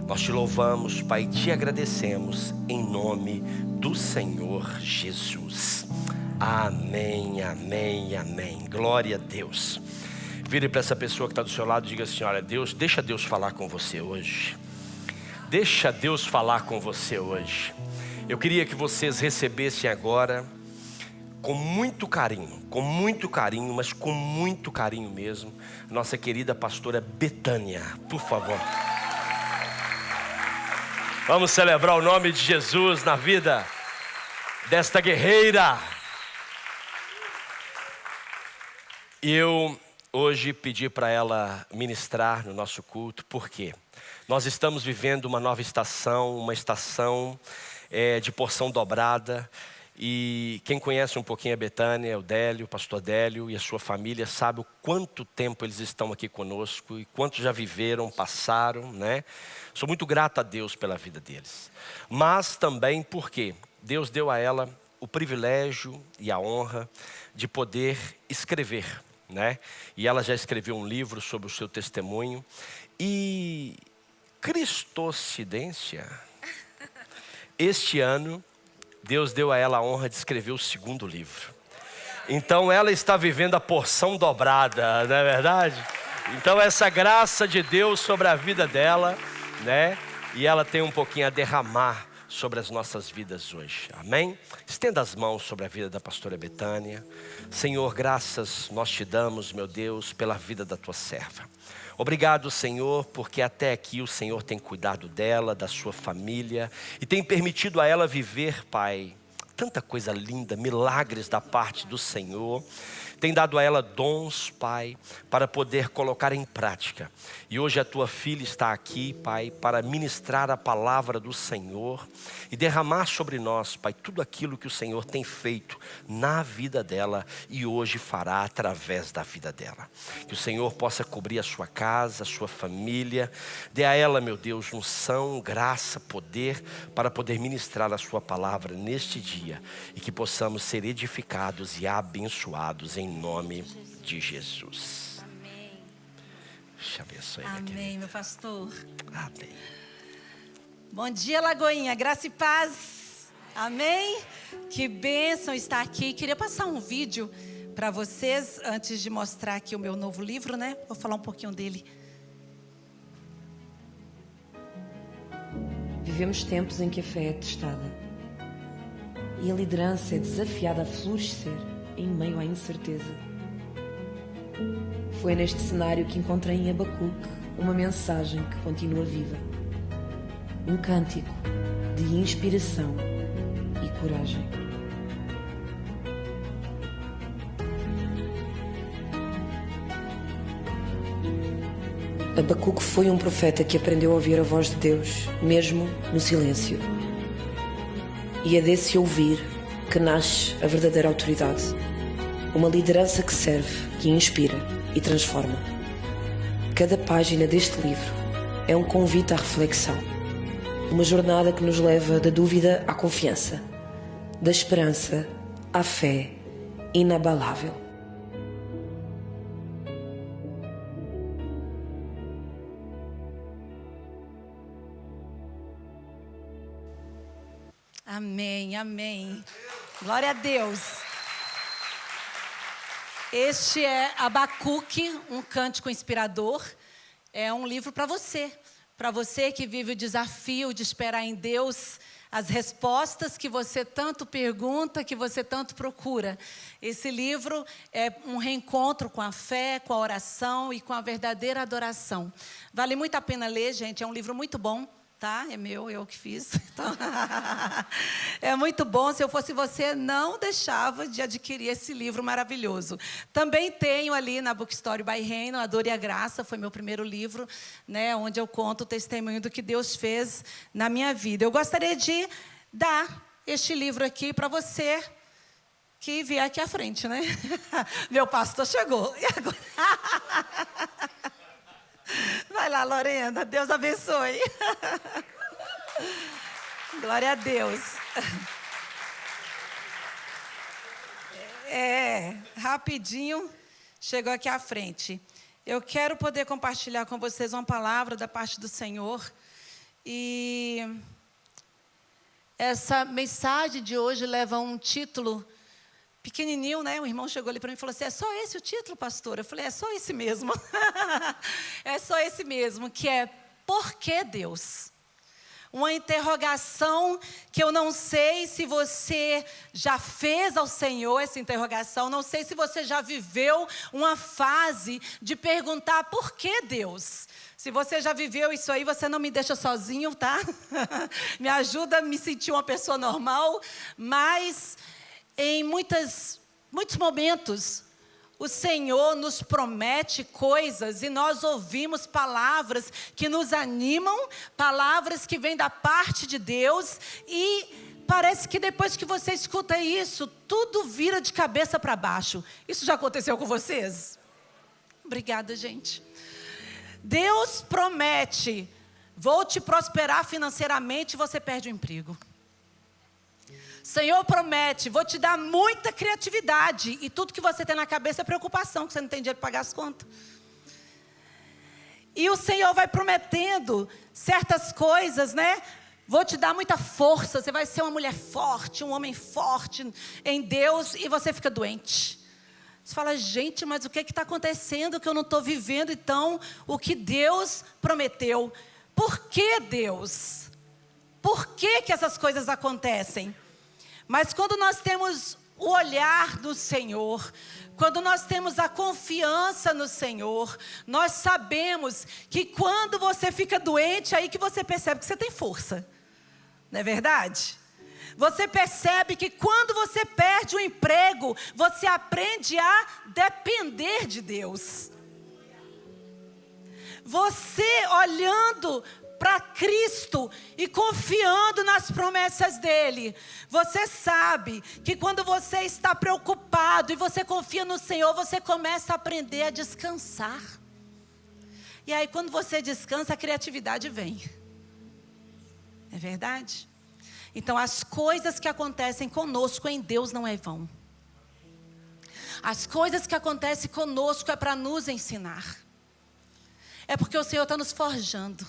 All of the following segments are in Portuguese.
Nós te louvamos, Pai, e te agradecemos em nome do Senhor Jesus. Amém, amém, amém. Glória a Deus. Vire para essa pessoa que está do seu lado e diga assim: olha, deixa Deus falar com você hoje. Deixa Deus falar com você hoje. Eu queria que vocês recebessem agora com muito carinho, mas com muito carinho mesmo, nossa querida pastora Betânia, por favor. Vamos celebrar o nome de Jesus na vida desta guerreira. E eu hoje pedi para ela ministrar no nosso culto, porque nós estamos vivendo uma nova estação, uma estação de porção dobrada. E quem conhece um pouquinho a Betânia, o Délio, o pastor Délio e a sua família, sabe o quanto tempo eles estão aqui conosco e quanto já viveram, passaram, né? Sou muito grato a Deus pela vida deles. Mas também porque Deus deu a ela o privilégio e a honra de poder escrever, né? E ela já escreveu um livro sobre o seu testemunho. E Cristocidência, este ano Deus deu a ela a honra de escrever o segundo livro. Então ela está vivendo a porção dobrada, não é verdade? Então essa graça de Deus sobre a vida dela, né? E ela tem um pouquinho a derramar sobre as nossas vidas hoje, amém? Estenda as mãos sobre a vida da pastora Betânia. Senhor, graças nós te damos, meu Deus, pela vida da tua serva. Obrigado, Senhor, porque até aqui o Senhor tem cuidado dela, da sua família, e tem permitido a ela viver, Pai, tanta coisa linda, milagres da parte do Senhor. Tem dado a ela dons, Pai, para poder colocar em prática. E hoje a tua filha está aqui, Pai, para ministrar a palavra do Senhor e derramar sobre nós, Pai, tudo aquilo que o Senhor tem feito na vida dela e hoje fará através da vida dela. Que o Senhor possa cobrir a sua casa, a sua família. Dê a ela, meu Deus, unção, graça, poder para poder ministrar a sua palavra neste dia e que possamos ser edificados e abençoados em nome de Jesus. Amém. Te abençoe, Amém, meu pastor. Amém. Bom dia, Lagoinha. Graça e paz. Amém. Que bênção estar aqui. Queria passar um vídeo para vocês antes de mostrar aqui o meu novo livro, né? Vou falar um pouquinho dele. Vivemos tempos em que a fé é testada e a liderança é desafiada a florescer em meio à incerteza. Foi neste cenário que encontrei em Abacuque uma mensagem que continua viva. Um cântico de inspiração e coragem. Abacuque foi um profeta que aprendeu a ouvir a voz de Deus, mesmo no silêncio. E é desse ouvir que nasce a verdadeira autoridade. Uma liderança que serve, que inspira e transforma. Cada página deste livro é um convite à reflexão. Uma jornada que nos leva da dúvida à confiança, da esperança à fé inabalável. Amém, amém. Glória a Deus. Este é Abacuque, um cântico inspirador. É um livro para você que vive o desafio de esperar em Deus as respostas que você tanto pergunta, que você tanto procura. Esse livro é um reencontro com a fé, com a oração e com a verdadeira adoração. Vale muito a pena ler, gente, é um livro muito bom. Tá? É meu, eu que fiz. Então, é muito bom. Se eu fosse você, não deixava de adquirir esse livro maravilhoso. Também tenho ali na Bookstore by Reino, A Dor e a Graça, foi meu primeiro livro, né, onde eu conto o testemunho do que Deus fez na minha vida. Eu gostaria de dar este livro aqui para você que vier aqui à frente, né? Meu pastor chegou. E agora? Vai lá, Lorena, Deus abençoe. Glória a Deus. Rapidinho, chegou aqui à frente. Eu quero poder compartilhar com vocês uma palavra da parte do Senhor. E essa mensagem de hoje leva um título pequenininho, né? Um irmão chegou ali para mim e falou assim: é só esse o título, pastor? Eu falei: é só esse mesmo. É só esse mesmo, que é Por que Deus? Uma interrogação que eu não sei se você já fez ao Senhor essa interrogação, não sei se você já viveu uma fase de perguntar por que Deus. Se você já viveu isso aí, você não me deixa sozinho, tá? Me ajuda a me sentir uma pessoa normal, mas em muitos momentos, o Senhor nos promete coisas e nós ouvimos palavras que nos animam, palavras que vêm da parte de Deus, e parece que depois que você escuta isso, tudo vira de cabeça para baixo. Isso já aconteceu com vocês? Obrigada, gente. Deus promete: vou te prosperar financeiramente, e você perde o emprego. Senhor promete: vou te dar muita criatividade, e tudo que você tem na cabeça é preocupação, que você não tem dinheiro para pagar as contas. E o Senhor vai prometendo certas coisas, né? Vou te dar muita força, você vai ser uma mulher forte, um homem forte em Deus, e você fica doente. Você fala: gente, mas o que está acontecendo que eu não estou vivendo, então, o que Deus prometeu? Por que Deus? Por que essas coisas acontecem? Mas quando nós temos o olhar do Senhor, quando nós temos a confiança no Senhor, nós sabemos que quando você fica doente, é aí que você percebe que você tem força. Não é verdade? Você percebe que quando você perde o emprego, você aprende a depender de Deus. Você olhando para Cristo e confiando nas promessas dEle, você sabe que quando você está preocupado e você confia no Senhor, você começa a aprender a descansar. E aí quando você descansa, a criatividade vem. É verdade? Então as coisas que acontecem conosco em Deus não é vão. As coisas que acontecem conosco é para nos ensinar. É porque o Senhor está nos forjando.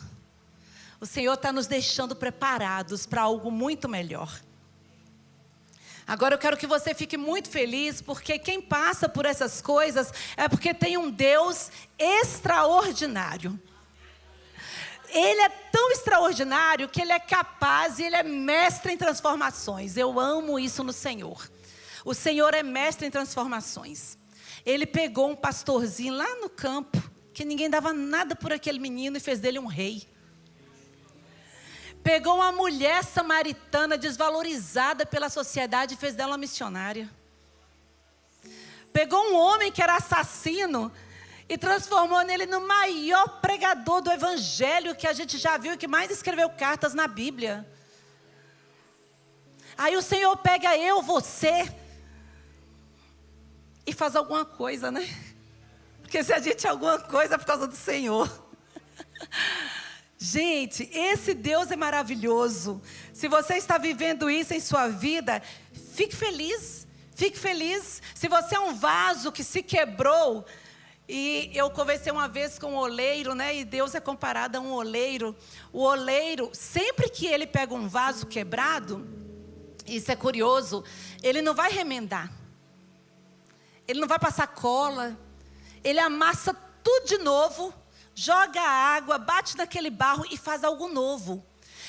O Senhor está nos deixando preparados para algo muito melhor. Agora eu quero que você fique muito feliz, porque quem passa por essas coisas é porque tem um Deus extraordinário. Ele é tão extraordinário que Ele é capaz e Ele é mestre em transformações. Eu amo isso no Senhor. O Senhor é mestre em transformações. Ele pegou um pastorzinho lá no campo, que ninguém dava nada por aquele menino, e fez dele um rei. Pegou uma mulher samaritana desvalorizada pela sociedade e fez dela uma missionária. Pegou um homem que era assassino e transformou nele no maior pregador do evangelho que a gente já viu e que mais escreveu cartas na Bíblia. Aí o Senhor pega eu, você, e faz alguma coisa, né? Porque se a gente é alguma coisa é por causa do Senhor. Gente, esse Deus é maravilhoso. Se você está vivendo isso em sua vida, fique feliz. Fique feliz. Se você é um vaso que se quebrou, e eu conversei uma vez com um oleiro, né? E Deus é comparado a um oleiro. O oleiro, sempre que ele pega um vaso quebrado, isso é curioso, ele não vai remendar. Ele não vai passar cola. Ele amassa tudo de novo, joga água, bate naquele barro e faz algo novo.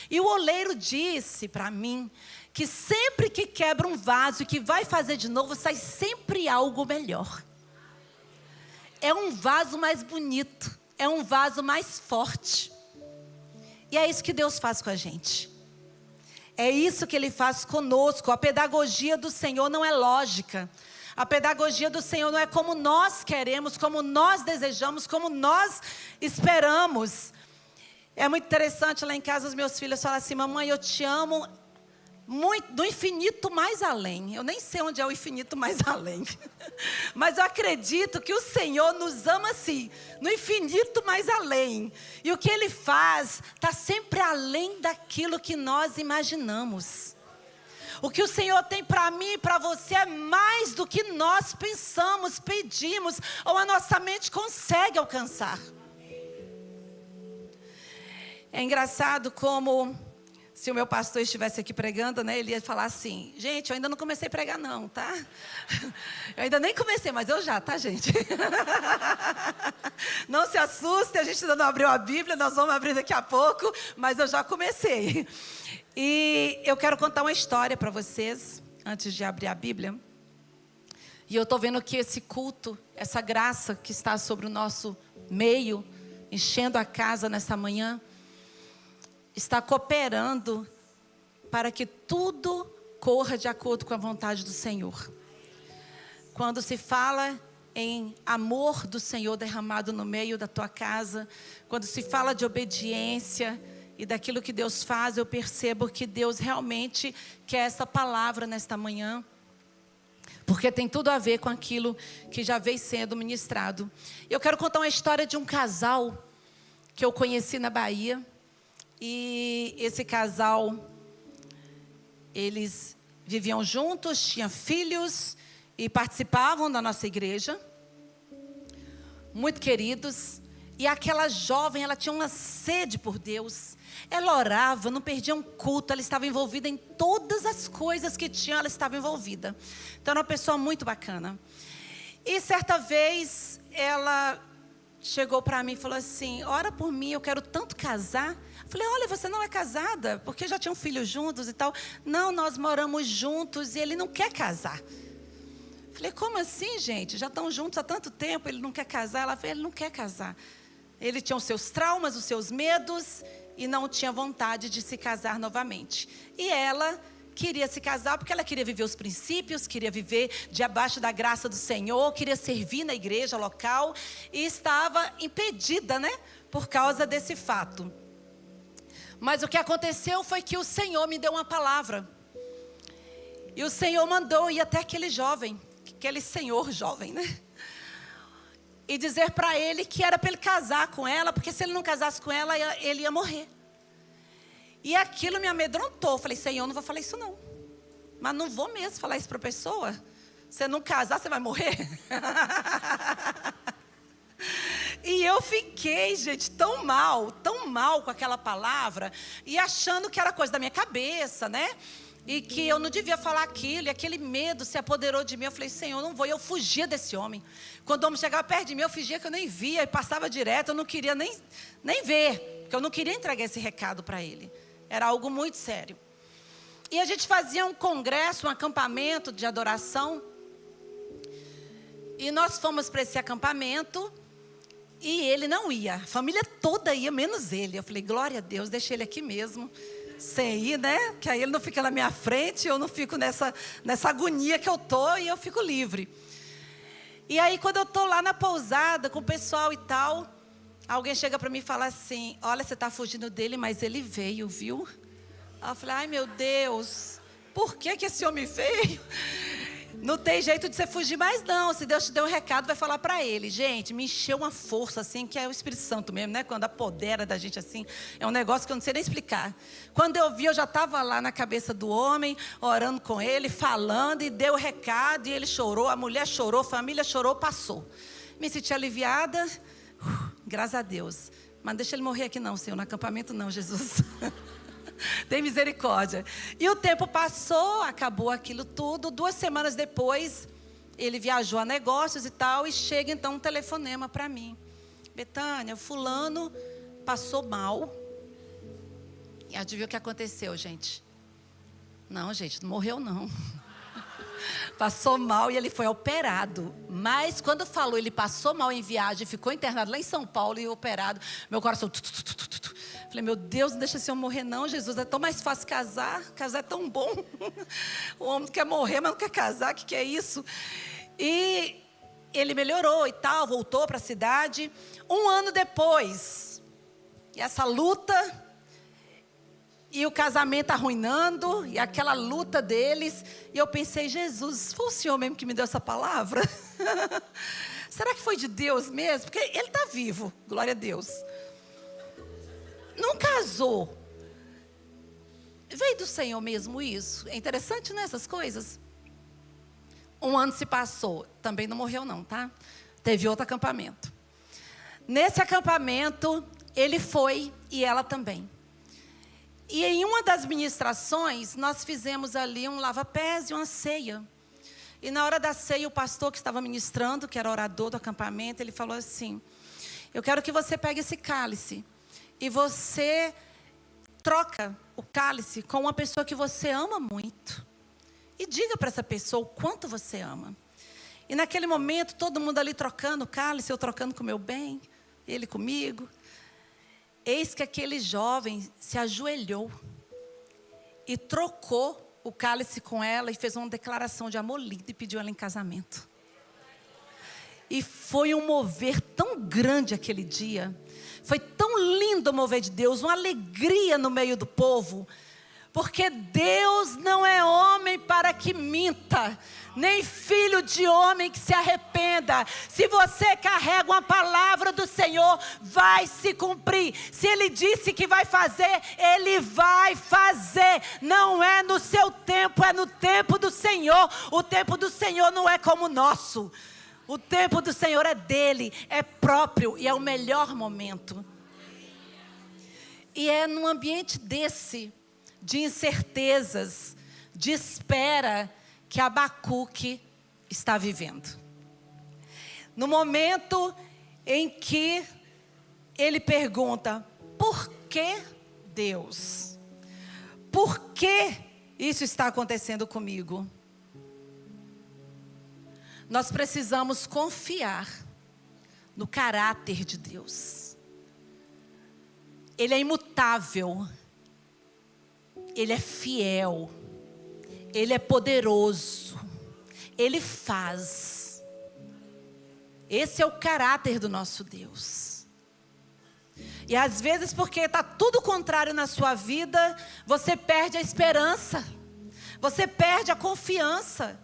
E o oleiro disse para mim que sempre que quebra um vaso e que vai fazer de novo, sai sempre algo melhor. É um vaso mais bonito, é um vaso mais forte. E é isso que Deus faz com a gente. É isso que Ele faz conosco. A pedagogia do Senhor não é lógica. A pedagogia do Senhor não é como nós queremos, como nós desejamos, como nós esperamos. É muito interessante, lá em casa os meus filhos falam assim: mamãe, eu te amo muito, do infinito mais além. Eu nem sei onde é o infinito mais além. Mas eu acredito que o Senhor nos ama assim, no infinito mais além. E o que Ele faz está sempre além daquilo que nós imaginamos. O que o Senhor tem para mim e para você é mais do que nós pensamos, pedimos, ou a nossa mente consegue alcançar. É engraçado como, se o meu pastor estivesse aqui pregando, né, ele ia falar assim: gente, eu ainda não comecei a pregar não, tá? Eu ainda nem comecei, mas eu já, tá, gente? Não se assustem, a gente ainda não abriu a Bíblia, nós vamos abrir daqui a pouco, mas eu já comecei. E eu quero contar uma história para vocês, antes de abrir a Bíblia. E eu estou vendo que esse culto, essa graça que está sobre o nosso meio, enchendo a casa nessa manhã, está cooperando para que tudo corra de acordo com a vontade do Senhor. Quando se fala em amor do Senhor derramado no meio da tua casa, quando se fala de obediência e daquilo que Deus faz, eu percebo que Deus realmente quer essa palavra nesta manhã, porque tem tudo a ver com aquilo que já veio sendo ministrado. Eu quero contar uma história de um casal que eu conheci na Bahia. E esse casal, eles viviam juntos, tinham filhos e participavam da nossa igreja. Muito queridos. E aquela jovem, ela tinha uma sede por Deus. Ela orava, não perdia um culto, ela estava envolvida em todas as coisas que tinha, ela estava envolvida. Então era uma pessoa muito bacana. E certa vez, ela chegou para mim e falou assim: ora por mim, eu quero tanto casar. Eu falei: olha, você não é casada, porque já tinham filhos juntos e tal. Não, nós moramos juntos e ele não quer casar. Eu falei: como assim, gente? Já estão juntos há tanto tempo, ele não quer casar? Ela falou: ele não quer casar. Ele tinha os seus traumas, os seus medos e não tinha vontade de se casar novamente. E ela queria se casar porque ela queria viver os princípios, queria viver debaixo da graça do Senhor, queria servir na igreja local e estava impedida, né, por causa desse fato. Mas o que aconteceu foi que o Senhor me deu uma palavra. E o Senhor mandou ir até aquele jovem, aquele senhor jovem, né? E dizer para ele que era para ele casar com ela, porque se ele não casasse com ela, ele ia morrer. E aquilo me amedrontou. Eu falei: Senhor, não vou falar isso não. Mas não vou mesmo falar isso para a pessoa. Se não casar, você vai morrer? E eu fiquei, gente, tão mal com aquela palavra. E achando que era coisa da minha cabeça, né? E que eu não devia falar aquilo. E aquele medo se apoderou de mim. Eu falei: Senhor, não vou. E eu fugia desse homem. Quando o homem chegava perto de mim, eu fingia que eu nem via. E passava direto, eu não queria nem ver. Porque eu não queria entregar esse recado para ele. Era algo muito sério. E a gente fazia um congresso, um acampamento de adoração. E nós fomos para esse acampamento. E ele não ia. A família toda ia, menos ele. Eu falei: glória a Deus, deixa ele aqui mesmo. Sem ir, né? Que aí ele não fica na minha frente. Eu não fico nessa agonia que eu tô. E eu fico livre. E aí quando eu tô lá na pousada com o pessoal e tal, alguém chega para mim e fala assim: olha, você está fugindo dele, mas ele veio, viu? Aí eu falei: ai meu Deus, por que esse homem veio? Não tem jeito de você fugir mais não. Se Deus te deu um recado, vai falar para ele. Gente, me encheu uma força assim, que é o Espírito Santo mesmo, né? Quando apodera da gente assim, é um negócio que eu não sei nem explicar. Quando eu vi, eu já estava lá na cabeça do homem, orando com ele, falando, e deu o recado, e ele chorou, a mulher chorou, a família chorou, passou. Me senti aliviada, graças a Deus. Mas não deixa ele morrer aqui não, Senhor, no acampamento não, Jesus. Tem misericórdia. E o tempo passou, acabou aquilo tudo. 2 semanas depois, ele viajou a negócios e tal. E chega então um telefonema para mim: Betânia, fulano passou mal. E adivinha o que aconteceu, gente? Não, gente, não morreu não. Passou mal e ele foi operado. Mas quando falou ele passou mal em viagem, ficou internado lá em São Paulo e operado, meu coração... Falei: meu Deus, não deixa esse homem morrer não, Jesus. É tão mais fácil casar. Casar é tão bom. O homem quer morrer, mas não quer casar. O que é isso? E ele melhorou e tal, voltou para a cidade. 1 ano depois, e essa luta... E o casamento arruinando, e aquela luta deles. E eu pensei: Jesus, foi o Senhor mesmo que me deu essa palavra? Será que foi de Deus mesmo? Porque ele está vivo, glória a Deus. Não casou. Veio do Senhor mesmo isso? É interessante, né, essas coisas? 1 ano se passou, também não morreu não, tá? Teve outro acampamento. Nesse acampamento, ele foi e ela também. E em uma das ministrações, nós fizemos ali um lava-pés e uma ceia. E na hora da ceia, o pastor que estava ministrando, que era orador do acampamento, ele falou assim: eu quero que você pegue esse cálice e você troca o cálice com uma pessoa que você ama muito. E diga para essa pessoa o quanto você ama. E naquele momento, todo mundo ali trocando o cálice, eu trocando com o meu bem, ele comigo. Eis que aquele jovem se ajoelhou e trocou o cálice com ela e fez uma declaração de amor linda e pediu ela em casamento. E foi um mover tão grande aquele dia. Foi tão lindo o mover de Deus, uma alegria no meio do povo. Porque Deus não é homem para que minta, nem filho de homem que se arrependa. Se você carrega uma palavra do Senhor, vai se cumprir. Se Ele disse que vai fazer, Ele vai fazer. Não é no seu tempo, é no tempo do Senhor. O tempo do Senhor não é como o nosso. O tempo do Senhor é dele, é próprio e é o melhor momento. E é num ambiente desse, de incertezas, de espera, que Abacuque está vivendo. No momento em que ele pergunta: por que Deus? Por que isso está acontecendo comigo? Nós precisamos confiar no caráter de Deus. Ele é imutável. Ele é fiel. Ele é poderoso. Ele faz. Esse é o caráter do nosso Deus. E às vezes, porque está tudo contrário na sua vida, você perde a esperança. Você perde a confiança.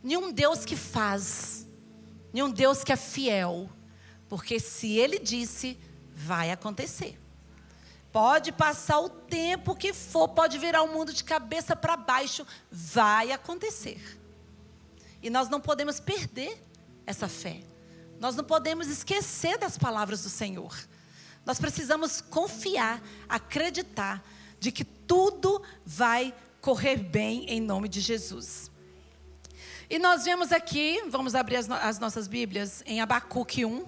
Nenhum Deus que faz, nenhum Deus que é fiel, porque se Ele disse, vai acontecer. Pode passar o tempo que for, pode virar o mundo de cabeça para baixo, vai acontecer. E nós não podemos perder essa fé. Nós não podemos esquecer das palavras do Senhor. Nós precisamos confiar, acreditar de que tudo vai correr bem em nome de Jesus. E nós vemos aqui, vamos abrir as nossas Bíblias, em Abacuque 1.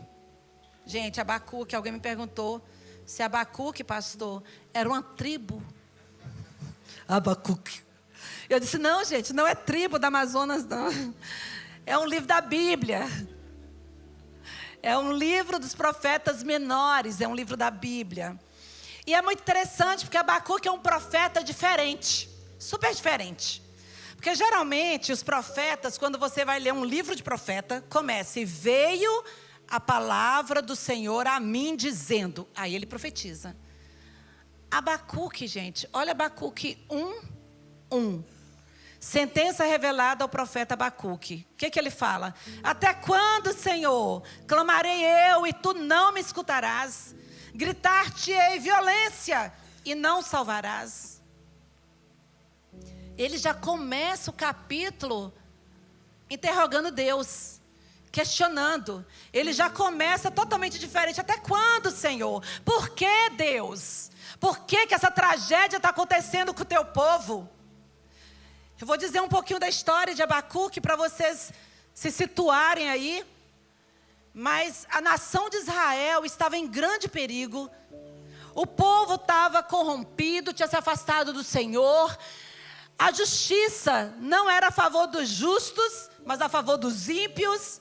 Gente, Abacuque, alguém me perguntou se Abacuque, pastor, era uma tribo. Abacuque. Eu disse, não, gente, não é tribo da Amazonas, não. É um livro da Bíblia. É um livro dos profetas menores, é um livro da Bíblia. E é muito interessante, porque Abacuque é um profeta diferente, super diferente. Porque geralmente os profetas, quando você vai ler um livro de profeta, começa: e veio a palavra do Senhor a mim dizendo. Aí ele profetiza. Abacuque, gente, olha Abacuque 1:1. Sentença revelada ao profeta Abacuque. O que ele fala? Até quando, Senhor, clamarei eu e tu não me escutarás? Gritar-te-ei violência e não salvarás. Ele já começa o capítulo interrogando Deus, questionando. Ele já começa totalmente diferente. Até quando, Senhor? Por que, Deus? Por que essa tragédia está acontecendo com o teu povo? Eu vou dizer um pouquinho da história de Abacuque para vocês se situarem aí. Mas a nação de Israel estava em grande perigo. O povo estava corrompido, tinha se afastado do Senhor. A justiça não era a favor dos justos, mas a favor dos ímpios.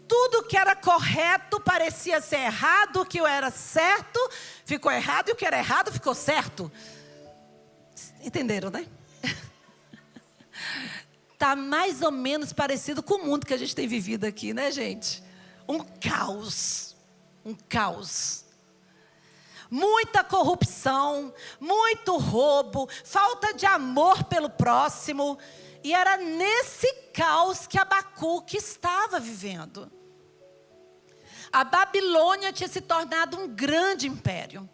Tudo que era correto parecia ser errado, o que era certo ficou errado e o que era errado ficou certo. Entenderam, né? Está mais ou menos parecido com o mundo que a gente tem vivido aqui, né, gente? Um caos. Um caos. Muita corrupção, muito roubo, falta de amor pelo próximo. E era nesse caos que Abacuque estava vivendo. A Babilônia tinha se tornado um grande império.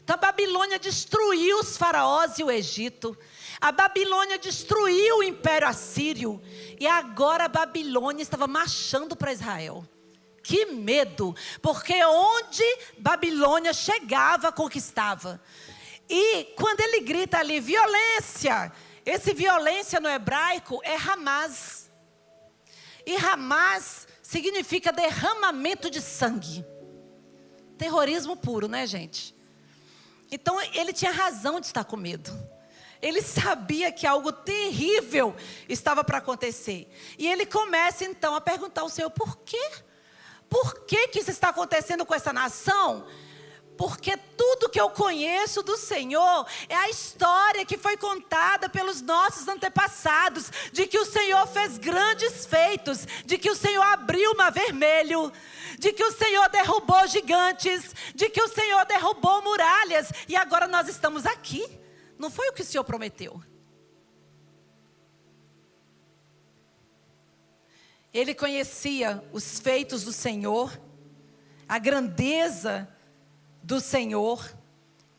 Então a Babilônia destruiu os faraós e o Egito. A Babilônia destruiu o império assírio. E agora a Babilônia estava marchando para Israel. Que medo! Porque onde Babilônia chegava, conquistava. E quando ele grita ali, violência, esse violência no hebraico é Hamas. E Hamas significa derramamento de sangue. Terrorismo puro, né, gente? Então ele tinha razão de estar com medo. Ele sabia que algo terrível estava para acontecer. E ele começa então a perguntar ao Senhor, por quê? Por que isso está acontecendo com essa nação? Porque tudo que eu conheço do Senhor é a história que foi contada pelos nossos antepassados, de que o Senhor fez grandes feitos, de que o Senhor abriu o mar vermelho, de que o Senhor derrubou gigantes, de que o Senhor derrubou muralhas, e agora nós estamos aqui. Não foi o que o Senhor prometeu? Ele conhecia os feitos do Senhor, a grandeza do Senhor,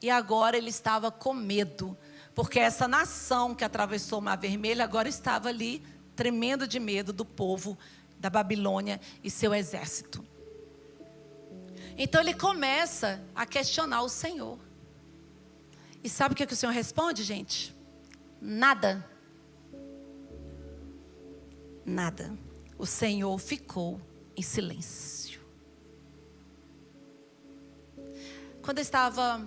e agora ele estava com medo, porque essa nação que atravessou o Mar Vermelho agora estava ali tremendo de medo do povo da Babilônia e seu exército. Então ele começa a questionar o Senhor. E sabe o que o Senhor responde, gente? Nada. Nada. O Senhor ficou em silêncio. Quando eu estava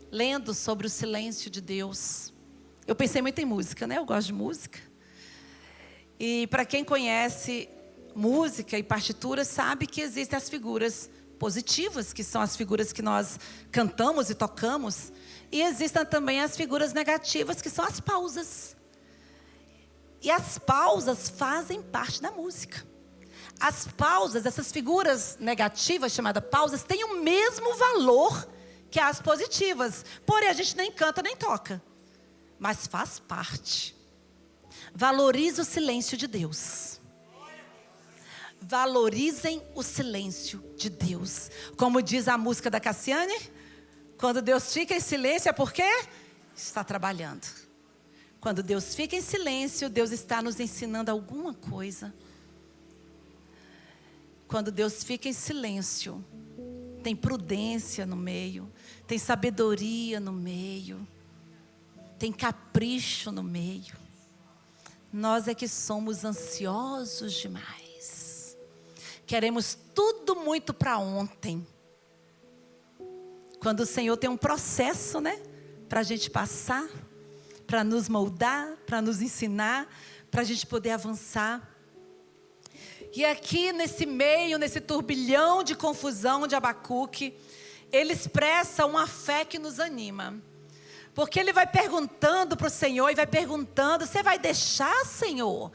lendo sobre o silêncio de Deus, eu pensei muito em música, né? Eu gosto de música. E para quem conhece música e partitura, sabe que existem as figuras positivas, que são as figuras que nós cantamos e tocamos. E existem também as figuras negativas, que são as pausas. E as pausas fazem parte da música. As pausas, essas figuras negativas, chamadas pausas, têm o mesmo valor que as positivas. Porém, a gente nem canta nem toca. Mas faz parte. Valorize o silêncio de Deus. Valorizem o silêncio de Deus. Como diz a música da Cassiane, quando Deus fica em silêncio é porque está trabalhando. Quando Deus fica em silêncio, Deus está nos ensinando alguma coisa. Quando Deus fica em silêncio, tem prudência no meio, tem sabedoria no meio, tem capricho no meio. Nós é que somos ansiosos demais. Queremos tudo muito para ontem. Quando o Senhor tem um processo, né? Para a gente passar, para nos moldar, para nos ensinar, para a gente poder avançar. E aqui nesse meio, nesse turbilhão de confusão de Abacuque, ele expressa uma fé que nos anima. Porque ele vai perguntando para o Senhor e vai perguntando, você vai deixar, Senhor,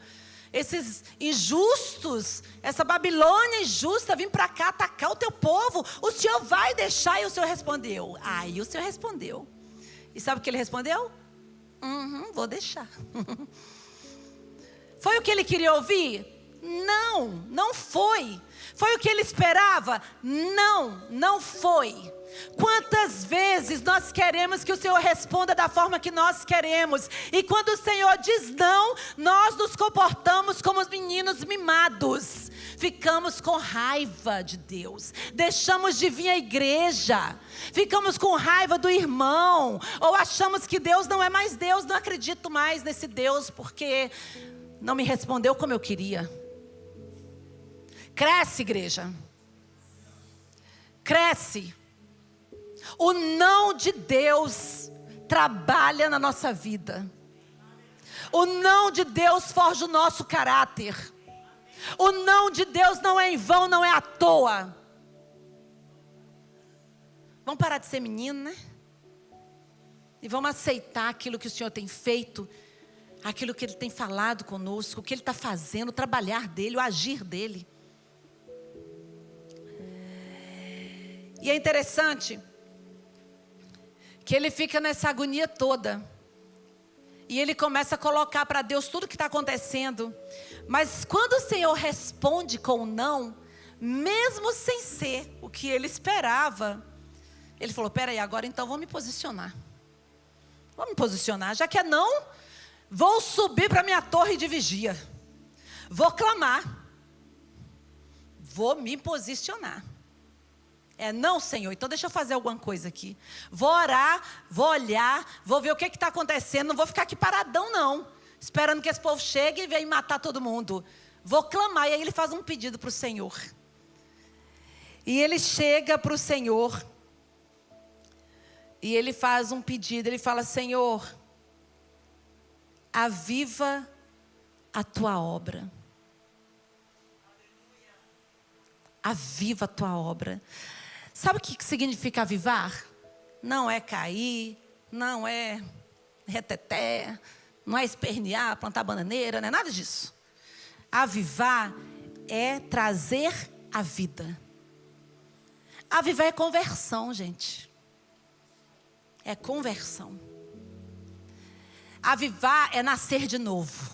esses injustos, essa Babilônia injusta vir para cá atacar o teu povo? O Senhor vai deixar? E o Senhor respondeu. Aí o Senhor respondeu. E sabe o que ele respondeu? Vou deixar. Foi o que ele queria ouvir? Não, não foi. Foi o que ele esperava? Não, não foi. Quantas vezes nós queremos que o Senhor responda da forma que nós queremos, e quando o Senhor diz não, nós nos comportamos como os meninos mimados. Ficamos com raiva de Deus, deixamos de vir à igreja, ficamos com raiva do irmão, ou achamos que Deus não é mais Deus, não acredito mais nesse Deus porque não me respondeu como eu queria. Cresce, igreja. Cresce. O não de Deus trabalha na nossa vida. O não de Deus forja o nosso caráter. O não de Deus não é em vão, não é à toa. Vamos parar de ser menino, né? E vamos aceitar aquilo que o Senhor tem feito, aquilo que Ele tem falado conosco, o que Ele está fazendo, o trabalhar dEle, o agir dEle. E é interessante que ele fica nessa agonia toda. E ele começa a colocar para Deus tudo o que está acontecendo. Mas quando o Senhor responde com não, mesmo sem ser o que ele esperava, ele falou, peraí, agora então vou me posicionar. Vou me posicionar, já que é não, vou subir para minha torre de vigia. Vou clamar. vou me posicionar. Não, Senhor, então deixa eu fazer alguma coisa aqui. Vou orar, vou olhar, vou ver o que está acontecendo. Não vou ficar aqui paradão, não. Esperando que esse povo chegue e venha matar todo mundo. Vou clamar. E aí ele faz um pedido para o Senhor. E ele chega para o Senhor. E ele faz um pedido. Ele fala: Senhor, aviva a tua obra. Aviva a tua obra. Sabe o que significa avivar? Não é cair, não é reteté, não é espernear, plantar bananeira, não é nada disso. Avivar é trazer a vida. Avivar é conversão, gente. É conversão. Avivar é nascer de novo.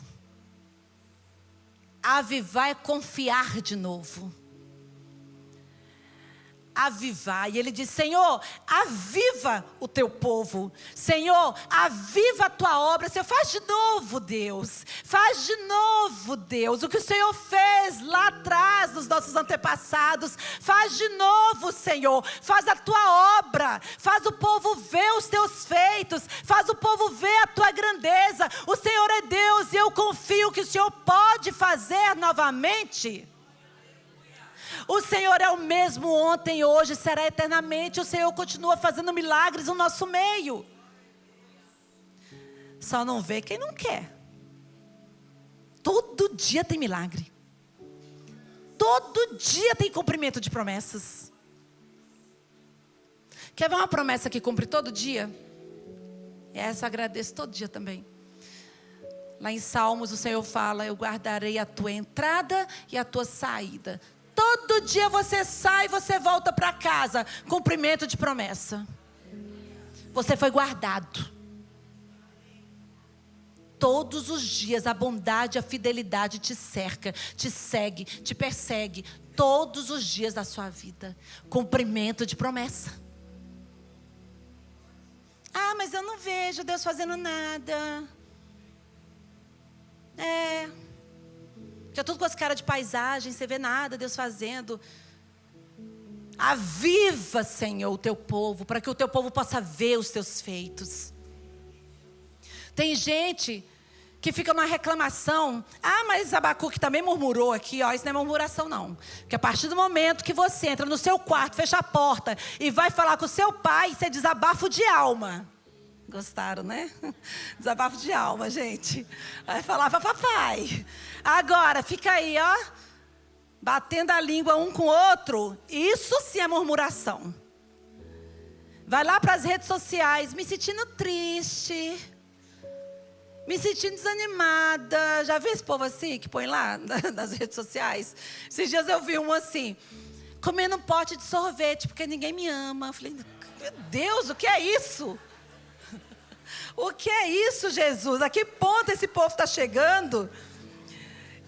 Avivar é confiar de novo. Avivar. E ele diz: Senhor, aviva o teu povo. Senhor, aviva a tua obra. Senhor, faz de novo, Deus. Faz de novo, Deus. O que o Senhor fez lá atrás nos nossos antepassados. Faz de novo, Senhor. Faz a tua obra. Faz o povo ver os teus feitos. Faz o povo ver a tua grandeza. O Senhor é Deus e eu confio que o Senhor pode fazer novamente. O Senhor é o mesmo ontem, hoje, será eternamente. O Senhor continua fazendo milagres no nosso meio. Só não vê quem não quer. Todo dia tem milagre. Todo dia tem cumprimento de promessas. Quer ver uma promessa que cumpre todo dia? Essa eu agradeço todo dia também. Lá em Salmos o Senhor fala: eu guardarei a tua entrada e a tua saída. Todo dia você sai e você volta para casa. Cumprimento de promessa. Você foi guardado. Todos os dias a bondade e a fidelidade te cerca, te segue, te persegue. Todos os dias da sua vida. Cumprimento de promessa. Ah, mas eu não vejo Deus fazendo nada. Fica tudo com as caras de paisagem, você vê nada Deus fazendo. Aviva, Senhor, o teu povo, para que o teu povo possa ver os teus feitos. Tem gente que fica numa reclamação: ah, mas Abacuque também murmurou aqui. Isso não é murmuração, não. Porque a partir do momento que você entra no seu quarto, fecha a porta e vai falar com o seu pai, isso é desabafo de alma. Gostaram, né? Desabafo de alma, gente. Vai falar para papai. Agora, fica aí, batendo a língua um com o outro. Isso sim é murmuração. Vai lá para as redes sociais, me sentindo triste, me sentindo desanimada. Já viu esse povo assim, que põe lá nas redes sociais? Esses dias eu vi um assim, comendo um pote de sorvete, porque ninguém me ama. Eu falei: meu Deus, o que é isso? O que é isso, Jesus? A que ponto esse povo está chegando?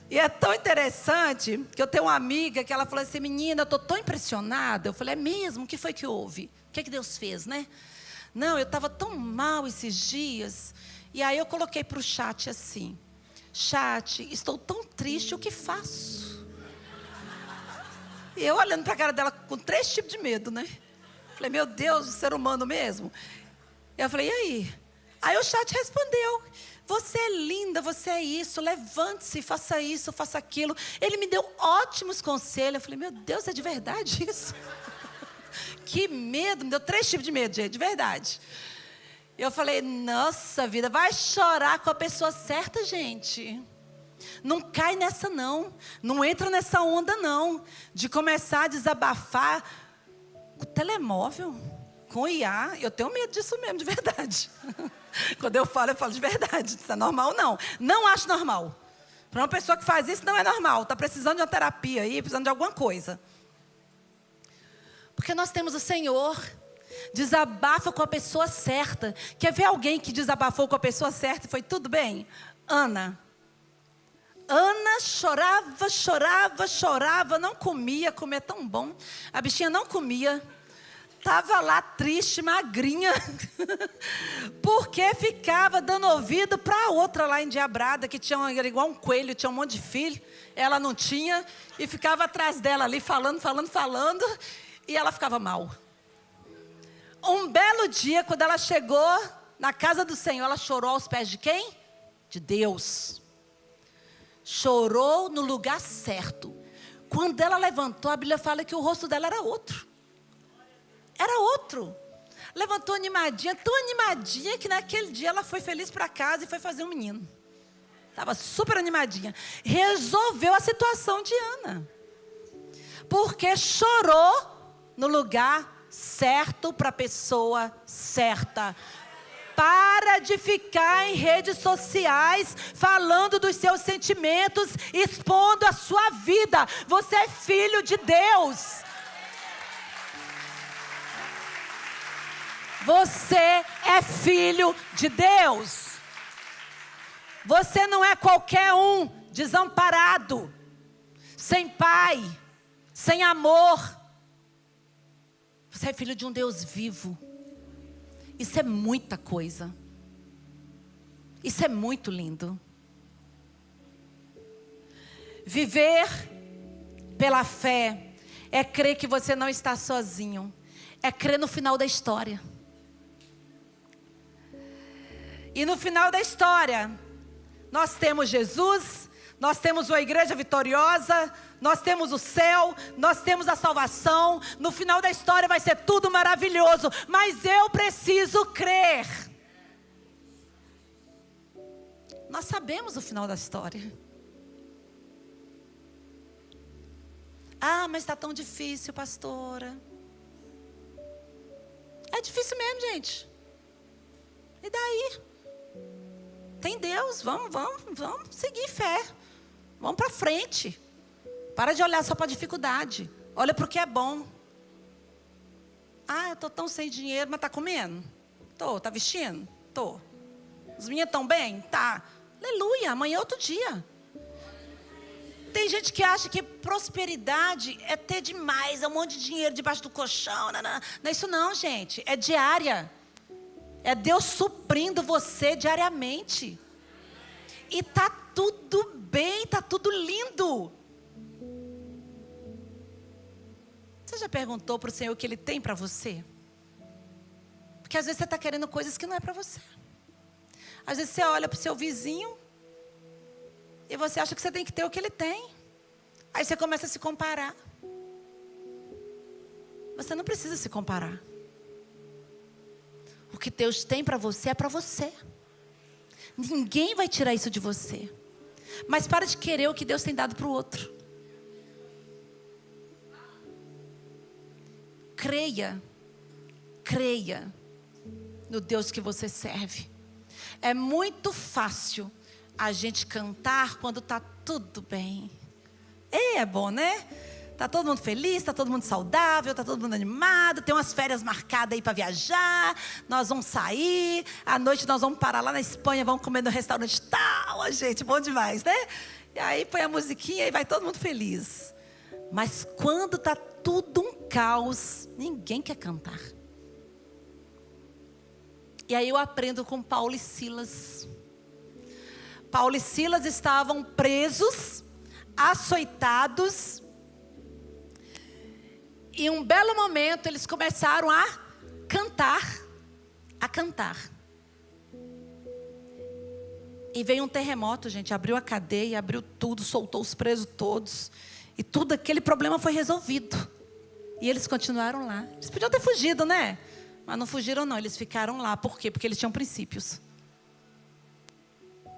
E é tão interessante que eu tenho uma amiga que ela falou assim: menina, eu estou tão impressionada. Eu falei: é mesmo? O que foi que houve? O que Deus fez, né? Não, eu estava tão mal esses dias. E aí eu coloquei para o chat assim: chat, estou tão triste, o que faço? E eu olhando para a cara dela com 3 tipos de medo, né? Falei: meu Deus, o ser humano mesmo. Eu falei: e aí? Aí o chat respondeu: você é linda, você é isso, levante-se, faça isso, faça aquilo. Ele me deu ótimos conselhos. Eu falei: meu Deus, é de verdade isso? Que medo, me deu 3 tipos de medo, gente, de verdade. Eu falei: nossa vida, vai chorar com a pessoa certa, gente. Não cai nessa não, não entra nessa onda não, de começar a desabafar com o telemóvel, com o IA. Eu tenho medo disso mesmo, de verdade. Quando eu falo de verdade. Isso é normal, não. Não acho normal. Para uma pessoa que faz isso, não é normal. Está precisando de uma terapia aí, precisando de alguma coisa. Porque nós temos o Senhor. Desabafa com a pessoa certa. Quer ver alguém que desabafou com a pessoa certa e foi tudo bem? Ana chorava, chorava, chorava. Não comia, comia tão bom. A bichinha não comia. Estava lá triste, magrinha, porque ficava dando ouvido para a outra lá endiabrada, que era igual um coelho, tinha um monte de filho. ela não tinha, e ficava atrás dela ali, falando, e ela ficava mal. Um belo dia, quando ela chegou na casa do Senhor, ela chorou aos pés de quem? De Deus. Chorou no lugar certo. Quando ela levantou, a Bíblia fala que o rosto dela era outro. Era outro. Levantou animadinha, tão animadinha que naquele dia ela foi feliz para casa e foi fazer um menino. Estava super animadinha. Resolveu a situação de Ana. Porque chorou no lugar certo para a pessoa certa. Para de ficar em redes sociais falando dos seus sentimentos, expondo a sua vida. Você é filho de Deus. Você é filho de Deus. Você não é qualquer um desamparado, sem pai, sem amor. Você é filho de um Deus vivo. Isso é muita coisa. Isso é muito lindo. Viver pela fé é crer que você não está sozinho. É crer no final da história. E no final da história, nós temos Jesus, nós temos uma igreja vitoriosa, nós temos o céu, nós temos a salvação. No final da história vai ser tudo maravilhoso, mas eu preciso crer. Nós sabemos o final da história. Ah, mas está tão difícil, pastora. É difícil mesmo, gente. E daí? Tem Deus, vamos seguir em fé. Vamos para frente. Para de olhar só para a dificuldade. Olha para o que é bom. Ah, eu estou tão sem dinheiro, mas está comendo? Estou. Está vestindo? Estou. Os meninos estão bem? Tá. Aleluia, amanhã é outro dia. Tem gente que acha que prosperidade é ter demais, é um monte de dinheiro debaixo do colchão. Não é isso não, gente. É diária. É Deus suprindo você diariamente. E tá tudo bem, tá tudo lindo. Você já perguntou para o Senhor o que Ele tem para você? Porque às vezes você está querendo coisas que não é para você. Às vezes você olha para o seu vizinho e você acha que você tem que ter o que ele tem. Aí você começa a se comparar. Você não precisa se comparar. O que Deus tem para você é para você. Ninguém vai tirar isso de você. Mas para de querer o que Deus tem dado para o outro. Creia no Deus que você serve. É muito fácil a gente cantar quando está tudo bem. É bom, né? Está todo mundo feliz, está todo mundo saudável, está todo mundo animado, tem umas férias marcadas aí para viajar, nós vamos sair, à noite nós vamos parar lá na Espanha, vamos comer no restaurante tal, gente, bom demais, né? E aí põe a musiquinha e vai todo mundo feliz. Mas quando está tudo um caos, ninguém quer cantar. E aí eu aprendo com Paulo e Silas. Paulo e Silas estavam presos, açoitados. E um belo momento eles começaram a cantar. E veio um terremoto, gente. Abriu a cadeia, abriu tudo, soltou os presos todos. E tudo aquele problema foi resolvido. E eles continuaram lá. Eles podiam ter fugido, né? Mas não fugiram não, eles ficaram lá. Por quê? Porque eles tinham princípios.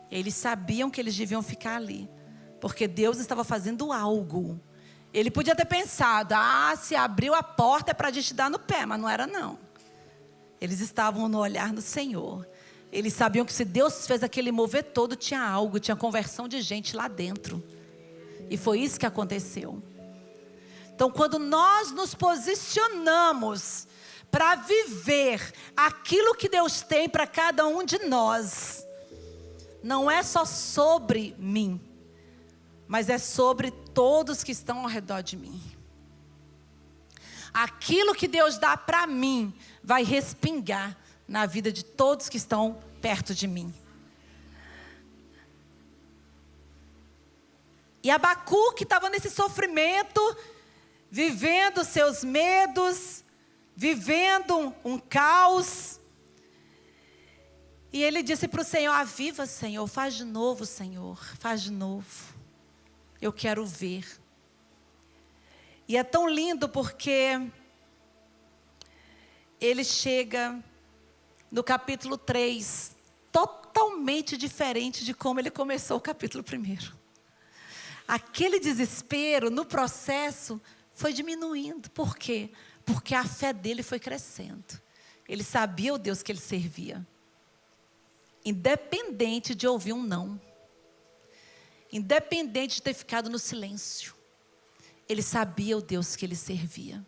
Eles sabiam que eles deviam ficar ali. Porque Deus estava fazendo algo. Ele podia ter pensado, se abriu a porta é para a gente dar no pé. Mas não era não. Eles estavam no olhar do Senhor. Eles sabiam que se Deus fez aquele mover todo, tinha algo, tinha conversão de gente lá dentro. E foi isso que aconteceu. Então, quando nós nos posicionamos para viver aquilo que Deus tem para cada um de nós, não é só sobre mim, mas é sobre todos que estão ao redor de mim. Aquilo que Deus dá para mim vai respingar na vida de todos que estão perto de mim. E Abacuque estava nesse sofrimento, vivendo seus medos, vivendo um caos. E ele disse para o Senhor: aviva, Senhor, faz de novo, Senhor, faz de novo. Eu quero ver. E é tão lindo porque ele chega no capítulo 3, totalmente diferente de como ele começou o capítulo 1. Aquele desespero no processo foi diminuindo. Por quê? Porque a fé dele foi crescendo. Ele sabia o Deus que ele servia. Independente de ouvir um não. Independente de ter ficado no silêncio. Ele sabia o Deus que ele servia.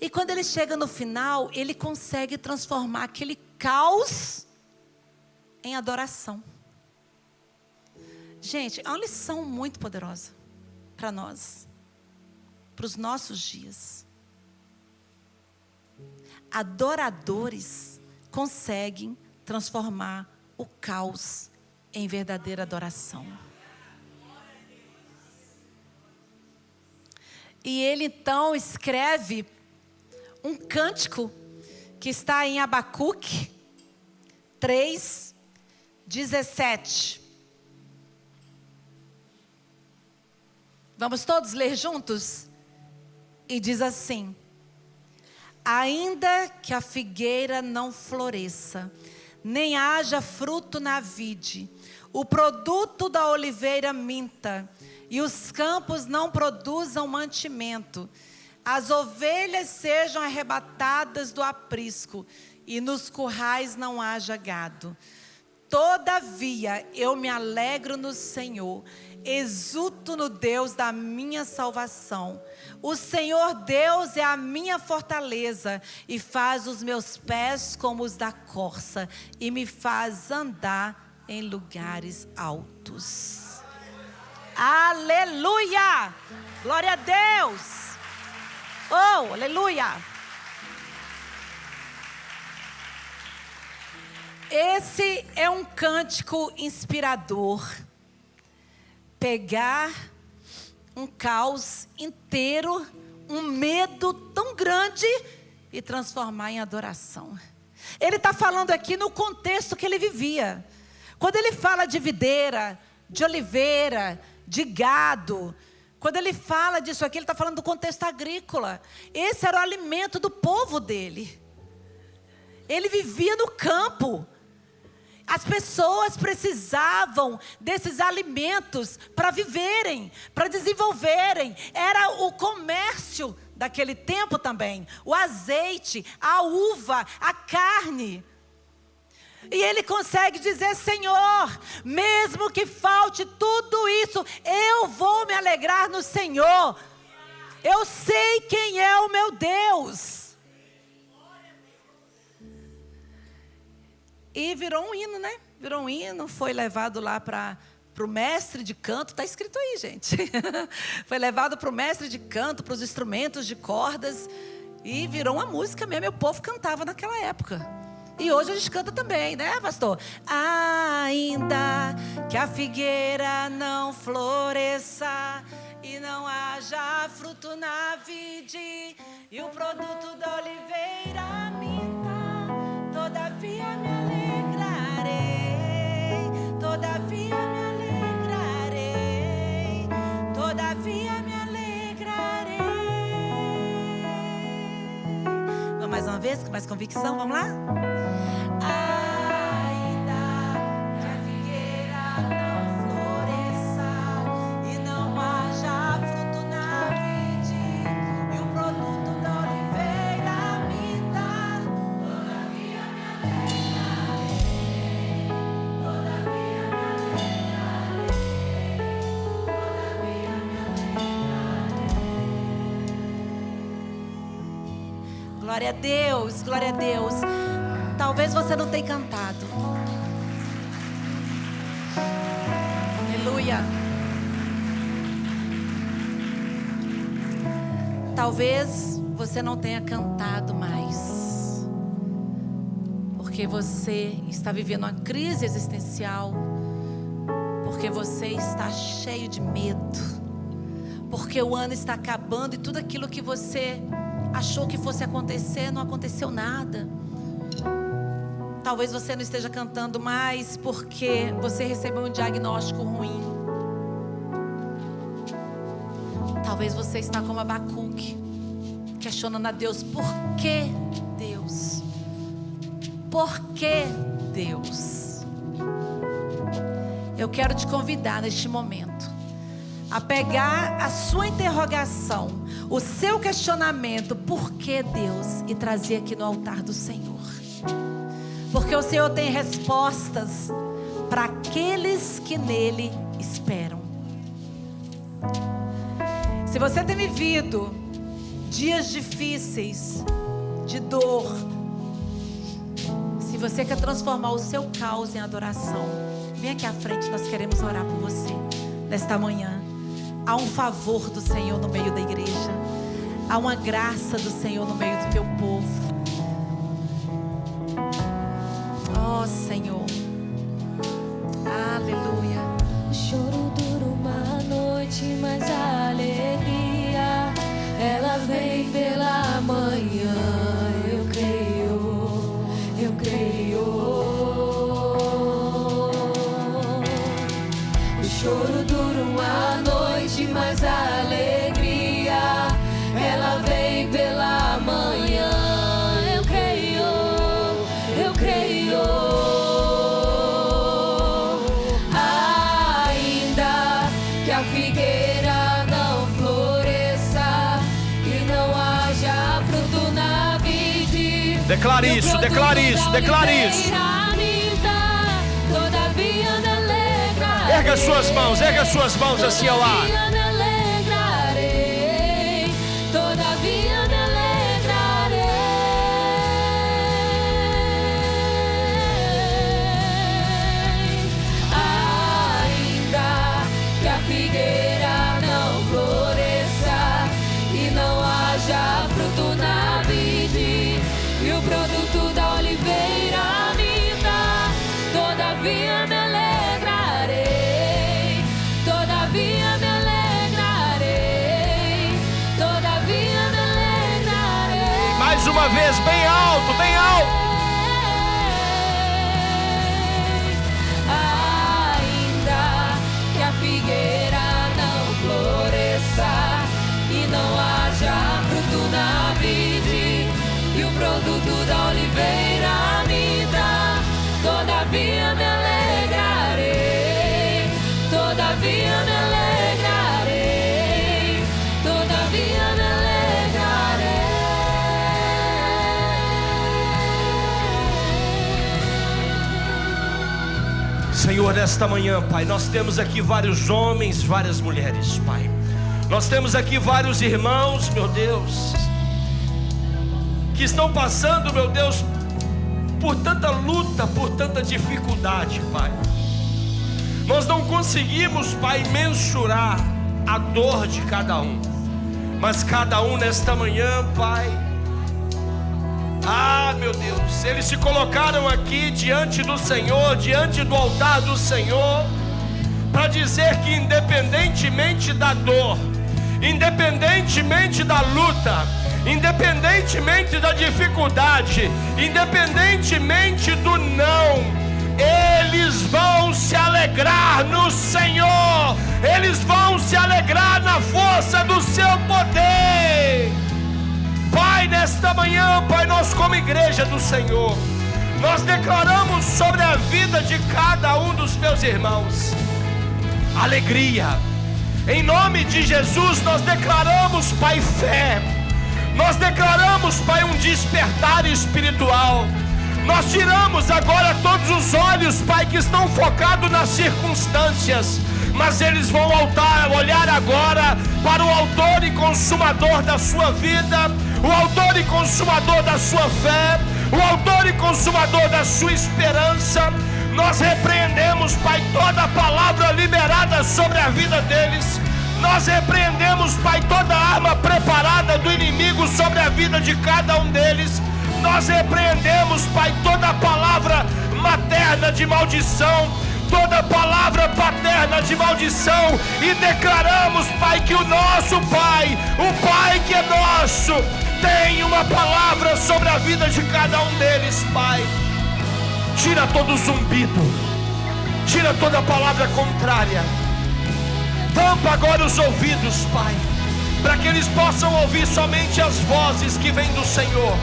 E quando ele chega no final, ele consegue transformar aquele caos em adoração. Gente, é uma lição muito poderosa para nós, para os nossos dias. Adoradores conseguem transformar o caos em verdadeira adoração. E ele então escreve um cântico que está em Abacuque 3:17. Vamos todos ler juntos? E diz assim: ainda que a figueira não floresça, nem haja fruto na vide, o produto da oliveira minta, e os campos não produzam mantimento, as ovelhas sejam arrebatadas do aprisco, e nos currais não haja gado. Todavia eu me alegro no Senhor, exulto no Deus da minha salvação. O Senhor Deus é a minha fortaleza, e faz os meus pés como os da corça, e me faz andar em lugares altos. Aleluia! Glória a Deus! Oh, aleluia! Esse é um cântico inspirador. Pegar um caos inteiro, um medo tão grande, e transformar em adoração. Ele está falando aqui no contexto que ele vivia. Quando ele fala de videira, de oliveira, de gado, quando ele fala disso aqui, ele está falando do contexto agrícola. Esse era o alimento do povo dele. Ele vivia no campo. As pessoas precisavam desses alimentos para viverem, para desenvolverem. Era o comércio daquele tempo também. O azeite, a uva, a carne. E ele consegue dizer: Senhor, mesmo que falte tudo isso, eu vou me alegrar no Senhor. Eu sei quem é o meu Deus. E virou um hino, né? Virou um hino, foi levado lá para o mestre de canto. Está escrito aí, gente. Foi levado para o mestre de canto, para os instrumentos de cordas. E virou uma música mesmo. E o povo cantava naquela época. E hoje a gente canta também, né, pastor? Ainda que a figueira não floresça e não haja fruto na vide, e o produto da oliveira minta, todavia me alegrarei, todavia me alegrarei, todavia me alegrarei. Vamos mais uma vez, com mais convicção, vamos lá? Ainda que a figueira não floresça e não haja fruto na vide, e o produto da oliveira minta, todavia me alegrarei, todavia me alegrarei, todavia me alegrarei. Glória a Deus, glória a Deus. Talvez você não tenha cantado. Aleluia. Talvez você não tenha cantado mais, porque você está vivendo uma crise existencial, porque Porque você está cheio de medo. Porque o ano está acabando e tudo aquilo que você achou que fosse acontecer, não aconteceu nada. Talvez você não esteja cantando mais porque você recebeu um diagnóstico ruim. Talvez você está como Abacuque, questionando a Deus: por que Deus? Por que Deus? Eu quero te convidar neste momento a pegar a sua interrogação, o seu questionamento, por que Deus, e trazer aqui no altar do Senhor. Porque o Senhor tem respostas para aqueles que nele esperam. Se você tem vivido dias difíceis, de dor, se você quer transformar o seu caos em adoração, vem aqui à frente, nós queremos orar por você nesta manhã. Há um favor do Senhor no meio da igreja. Há uma graça do Senhor no meio do teu povo. Oh, Senhor. Aleluia. O choro dura uma noite, mas a alegria, ela vem pela manhã. Eu creio, eu creio. O choro dura uma noite, mas a alegria, ela vem pela manhã. Eu creio, eu creio. Ainda que a figueira não floresça e não haja fruto na vide, Declare isso, declare isso, declare isso. Todavia me alegrarei. Erga suas mãos assim ao ar. Todavia me alegrarei. Todavia me alegrarei. Ainda que a figueira não floresça e não haja fruto na vide, e o produto da oliveira minta, todavia me alegrarei. Todavia me alegrarei. Todavia me alegrarei. Mais uma vez, bem alto, bem alto. Ainda que a figueira não floresça e não haja fruto na vide, e o produto da oliveira me dá, todavia me alegrarei. Todavia me alegrarei. Todavia me alegrarei. Senhor, nesta manhã, Pai, nós temos aqui vários homens, várias mulheres, Pai. Nós temos aqui vários irmãos, meu Deus, que estão passando, meu Deus, por tanta luta, por tanta dificuldade, Pai. Nós não conseguimos, Pai, mensurar a dor de cada um, mas cada um nesta manhã, Pai, meu Deus, eles se colocaram aqui diante do Senhor, diante do altar do Senhor, para dizer que independentemente da dor, independentemente da luta, independentemente da dificuldade, independentemente do não, eles vão se alegrar no Senhor, eles vão se alegrar na força do seu poder. Pai, nesta manhã, Pai, nós como igreja do Senhor, nós declaramos sobre a vida de cada um dos meus irmãos alegria. Em nome de Jesus nós declaramos, Pai, fé. Nós declaramos, Pai, um despertar espiritual. Nós tiramos agora todos os olhos, Pai, que estão focados nas circunstâncias, mas eles vão olhar agora para o autor e consumador da sua vida, o autor e consumador da sua fé, o autor e consumador da sua esperança. Nós repreendemos, Pai, toda palavra liberada sobre a vida deles. Nós repreendemos, Pai, toda arma preparada do inimigo sobre a vida de cada um deles. Nós repreendemos, Pai, toda palavra materna de maldição, toda palavra paterna de maldição e declaramos, Pai, que o nosso Pai, o Pai que é nosso, tem uma palavra sobre a vida de cada um deles, Pai. Tira todo zumbido, tira toda palavra contrária. Tampa agora os ouvidos, Pai, para que eles possam ouvir somente as vozes que vêm do Senhor,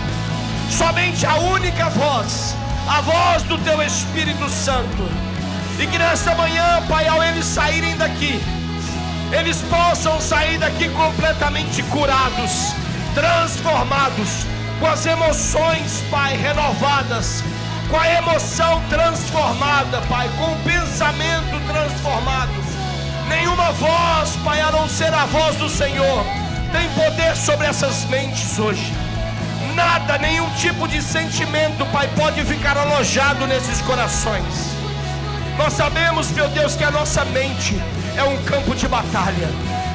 somente a única voz, a voz do Teu Espírito Santo. E que nesta manhã, Pai, ao eles saírem daqui, eles possam sair daqui completamente curados, transformados, com as emoções, Pai, renovadas, com a emoção transformada, Pai, com o pensamento transformado. Nenhuma voz, Pai, a não ser a voz do Senhor, tem poder sobre essas mentes hoje. Nada, nenhum tipo de sentimento, Pai, pode ficar alojado nesses corações. Nós sabemos, meu Deus, que a nossa mente é um campo de batalha,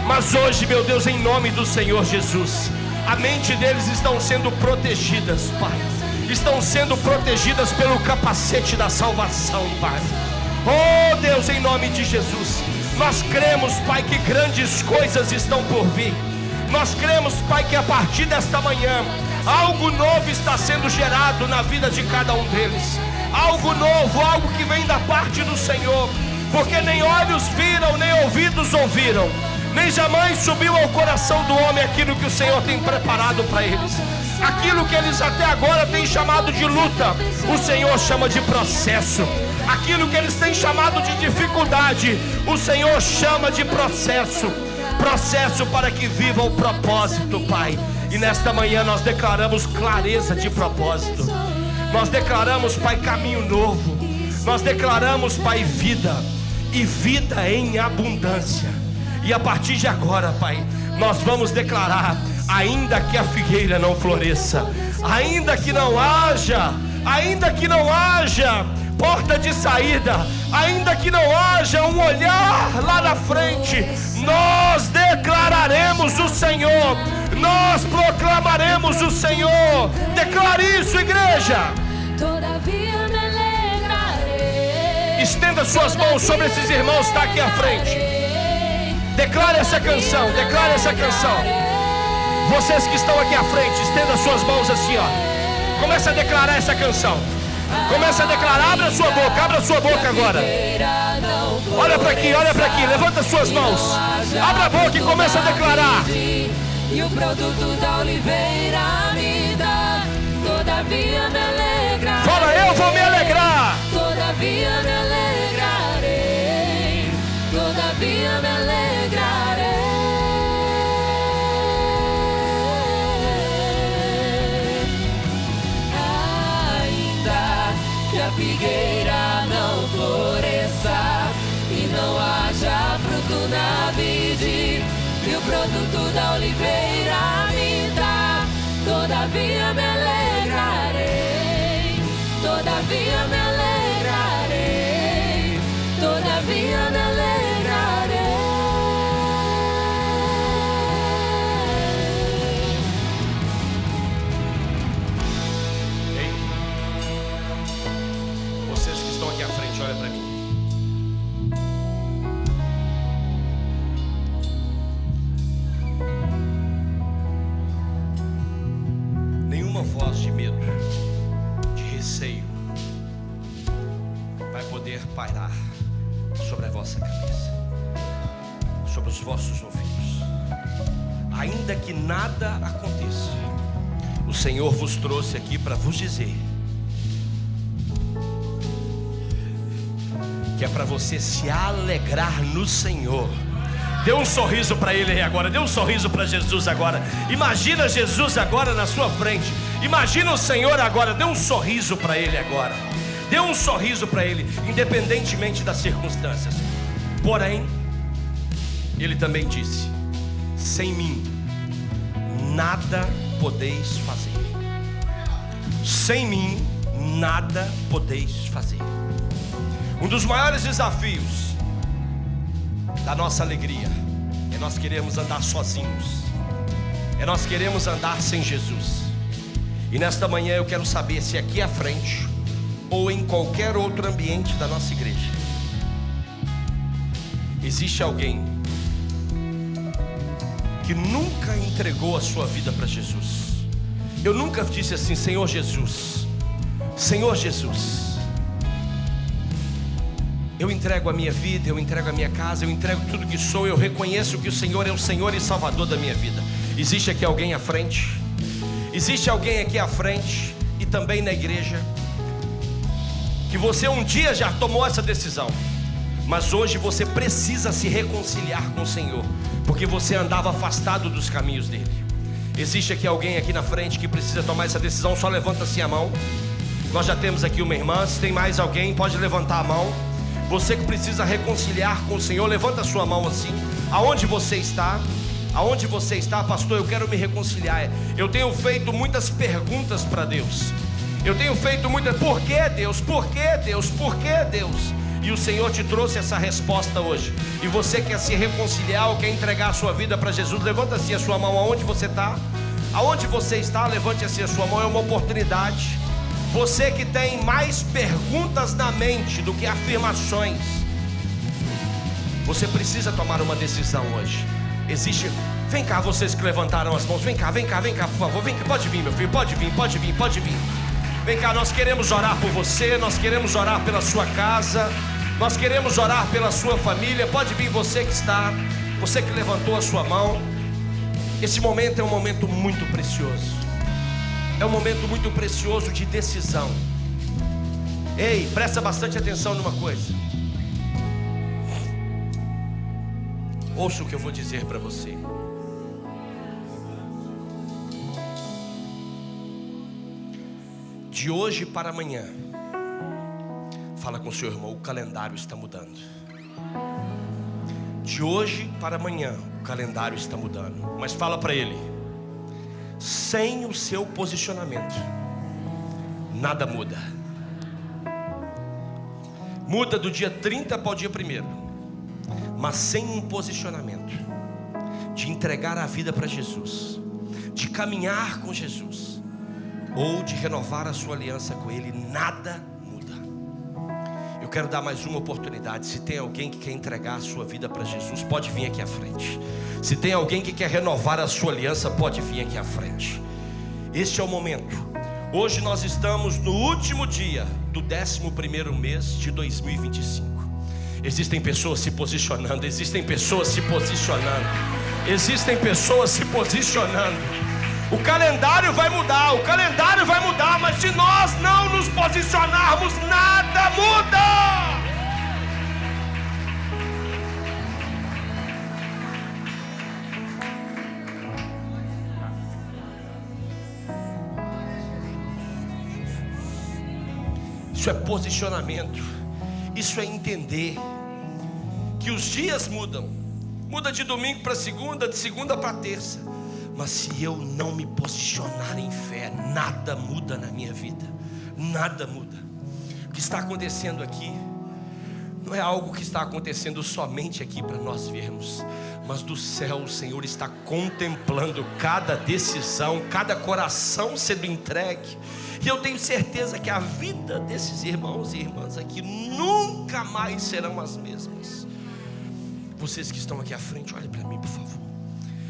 mas hoje, meu Deus, em nome do Senhor Jesus, a mente deles estão sendo protegidas, Pai. Estão sendo protegidas pelo capacete da salvação, Pai. Oh Deus, em nome de Jesus, nós cremos, Pai, que grandes coisas estão por vir. Nós cremos, Pai, que a partir desta manhã algo novo está sendo gerado na vida de cada um deles. Algo novo, algo que vem da parte do Senhor, porque nem olhos viram, nem ouvidos ouviram, nem jamais subiu ao coração do homem aquilo que o Senhor tem preparado para eles. Aquilo que eles até agora têm chamado de luta, o Senhor chama de processo. Aquilo que eles têm chamado de dificuldade, o Senhor chama de processo. Processo para que viva o propósito, Pai. E nesta manhã nós declaramos clareza de propósito. Nós declaramos, Pai, caminho novo. Nós declaramos, Pai, vida, e vida em abundância. E a partir de agora, Pai, nós vamos declarar: ainda que a figueira não floresça, ainda que não haja porta de saída, ainda que não haja um olhar lá na frente, nós declararemos o Senhor, nós proclamaremos o Senhor. Declare isso, igreja. Todavia me alegrarei. Estenda suas mãos sobre esses irmãos que estão aqui à frente. Declare essa canção, declare essa canção. Vocês que estão aqui à frente, estenda suas mãos assim, ó. Começa a declarar essa canção. Começa a declarar, abra sua boca agora. Olha para aqui, levanta suas mãos. Abra a boca e começa a declarar. E o produto da oliveira me dá. Todavia me alegrarei. Fala, eu vou me alegrar. Todavia me alegrarei. Todavia me alegrarei. Ainda que a figueira não floresça e não haja fruto na vide, e o produto da oliveira me dá. Todavia me alegrarei. Todavia me alegrarei. Todavia me alegrarei. Ei, vocês que estão aqui à frente, olha para mim. Nenhuma voz de medo, de receio, vai poder pairar sobre a vossa cabeça, sobre os vossos ouvidos. Ainda que nada aconteça, o Senhor vos trouxe aqui para vos dizer que é para você se alegrar no Senhor. Dê um sorriso para Ele aí agora. Dê um sorriso para Jesus agora. Imagina Jesus agora na sua frente. Imagina o Senhor agora. Dê um sorriso para Ele agora. Dê um sorriso para Ele, independentemente das circunstâncias. Porém, Ele também disse: sem mim nada podeis fazer. Sem mim nada podeis fazer. Um dos maiores desafios da nossa alegria é nós queremos andar sozinhos, é nós queremos andar sem Jesus. E nesta manhã eu quero saber se aqui à frente ou em qualquer outro ambiente da nossa igreja Existe alguém que nunca entregou a sua vida para Jesus. Eu nunca disse assim: Senhor Jesus, Senhor Jesus, eu entrego a minha vida, eu entrego a minha casa, eu entrego tudo que sou, eu reconheço que o Senhor é o Senhor e Salvador da minha vida. Existe aqui alguém à frente? Existe alguém aqui à frente e também na igreja que você um dia já tomou essa decisão, mas hoje você precisa se reconciliar com o Senhor, porque você andava afastado dos caminhos dele? Existe aqui alguém aqui na frente que precisa tomar essa decisão? Só levanta assim a mão. Nós já temos aqui uma irmã. Se tem mais alguém, pode levantar a mão. Você que precisa reconciliar com o Senhor, levanta a sua mão assim. Aonde você está? Aonde você está? Pastor, eu quero me reconciliar. Eu tenho feito muitas perguntas para Deus. Eu tenho feito muitas: por que Deus? Por que Deus? Por que Deus? E o Senhor te trouxe essa resposta hoje. E você quer se reconciliar ou quer entregar a sua vida para Jesus? Levanta assim a sua mão. Aonde você está? Aonde você está? Levante assim a sua mão. É uma oportunidade. Você que tem mais perguntas na mente do que afirmações, você precisa tomar uma decisão hoje. Existe... Vem cá, vocês que levantaram as mãos. Vem cá, por favor. Vem cá, pode vir, meu filho. Pode vir. Vem cá, nós queremos orar por você. Nós queremos orar pela sua casa. Nós queremos orar pela sua família. Pode vir, você que está, você que levantou a sua mão. Esse momento é um momento muito precioso. É um momento muito precioso de decisão. Ei, presta bastante atenção numa coisa. Ouça o que eu vou dizer para você. De hoje para amanhã, fala com o seu irmão, o calendário está mudando. De hoje para amanhã, o calendário está mudando. Mas fala para ele: sem o seu posicionamento, nada muda. Muda do dia 30 para o dia 1º. Mas sem um posicionamento de entregar a vida para Jesus, de caminhar com Jesus, ou de renovar a sua aliança com Ele, nada muda. Eu quero dar mais uma oportunidade. Se tem alguém que quer entregar a sua vida para Jesus, pode vir aqui à frente. Se tem alguém que quer renovar a sua aliança, pode vir aqui à frente. Este é o momento. Hoje nós estamos no último dia do 11º mês de 2025. Existem pessoas se posicionando. Existem pessoas se posicionando. Existem pessoas se posicionando. O calendário vai mudar, mas se nós não nos posicionarmos, nada muda. Isso é posicionamento. Isso é entender que os dias mudam. Muda de domingo para segunda, de segunda para terça. Mas se eu não me posicionar em fé, nada muda na minha vida. Nada muda. O que está acontecendo aqui não é algo que está acontecendo somente aqui para nós vermos, mas do céu o Senhor está contemplando cada decisão, cada coração sendo entregue. E eu tenho certeza que a vida desses irmãos e irmãs aqui nunca mais serão as mesmas. Vocês que estão aqui à frente, olhem para mim, por favor.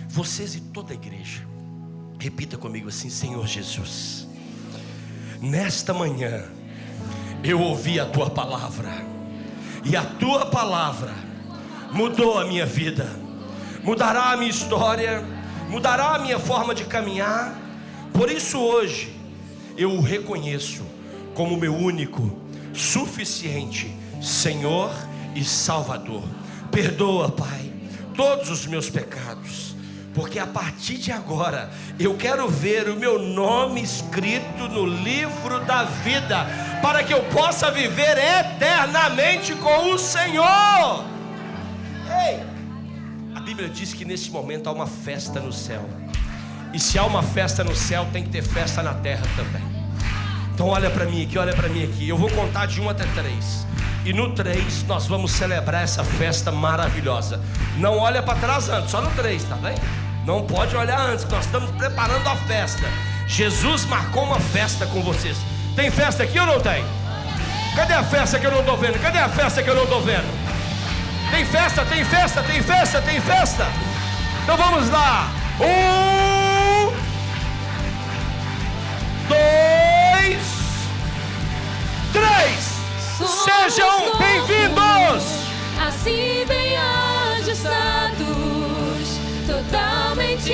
Vocês e toda a igreja, repita comigo assim: Senhor Jesus, nesta manhã eu ouvi a Tua palavra, e a Tua palavra mudou a minha vida, mudará a minha história, mudará a minha forma de caminhar. Por isso hoje eu o reconheço como meu único, suficiente Senhor e Salvador. Perdoa, Pai, todos os meus pecados, porque a partir de agora eu quero ver o meu nome escrito no livro da vida, para que eu possa viver eternamente com o Senhor. Ei, a Bíblia diz que nesse momento há uma festa no céu. E se há uma festa no céu, tem que ter festa na terra também. Então olha para mim aqui. Eu vou contar de 1 até 3. E no 3 nós vamos celebrar essa festa maravilhosa. Não olha para trás antes, só no 3, tá bem? Não pode olhar antes, que nós estamos preparando a festa. Jesus marcou uma festa com vocês. Tem festa aqui ou não tem? Cadê a festa que eu não estou vendo? Cadê a festa que eu não estou vendo? Tem festa, tem festa, tem festa, tem festa. Então vamos lá. 1, 2, 3. Sejam bem-vindos. Assim bem ajustados, totalmente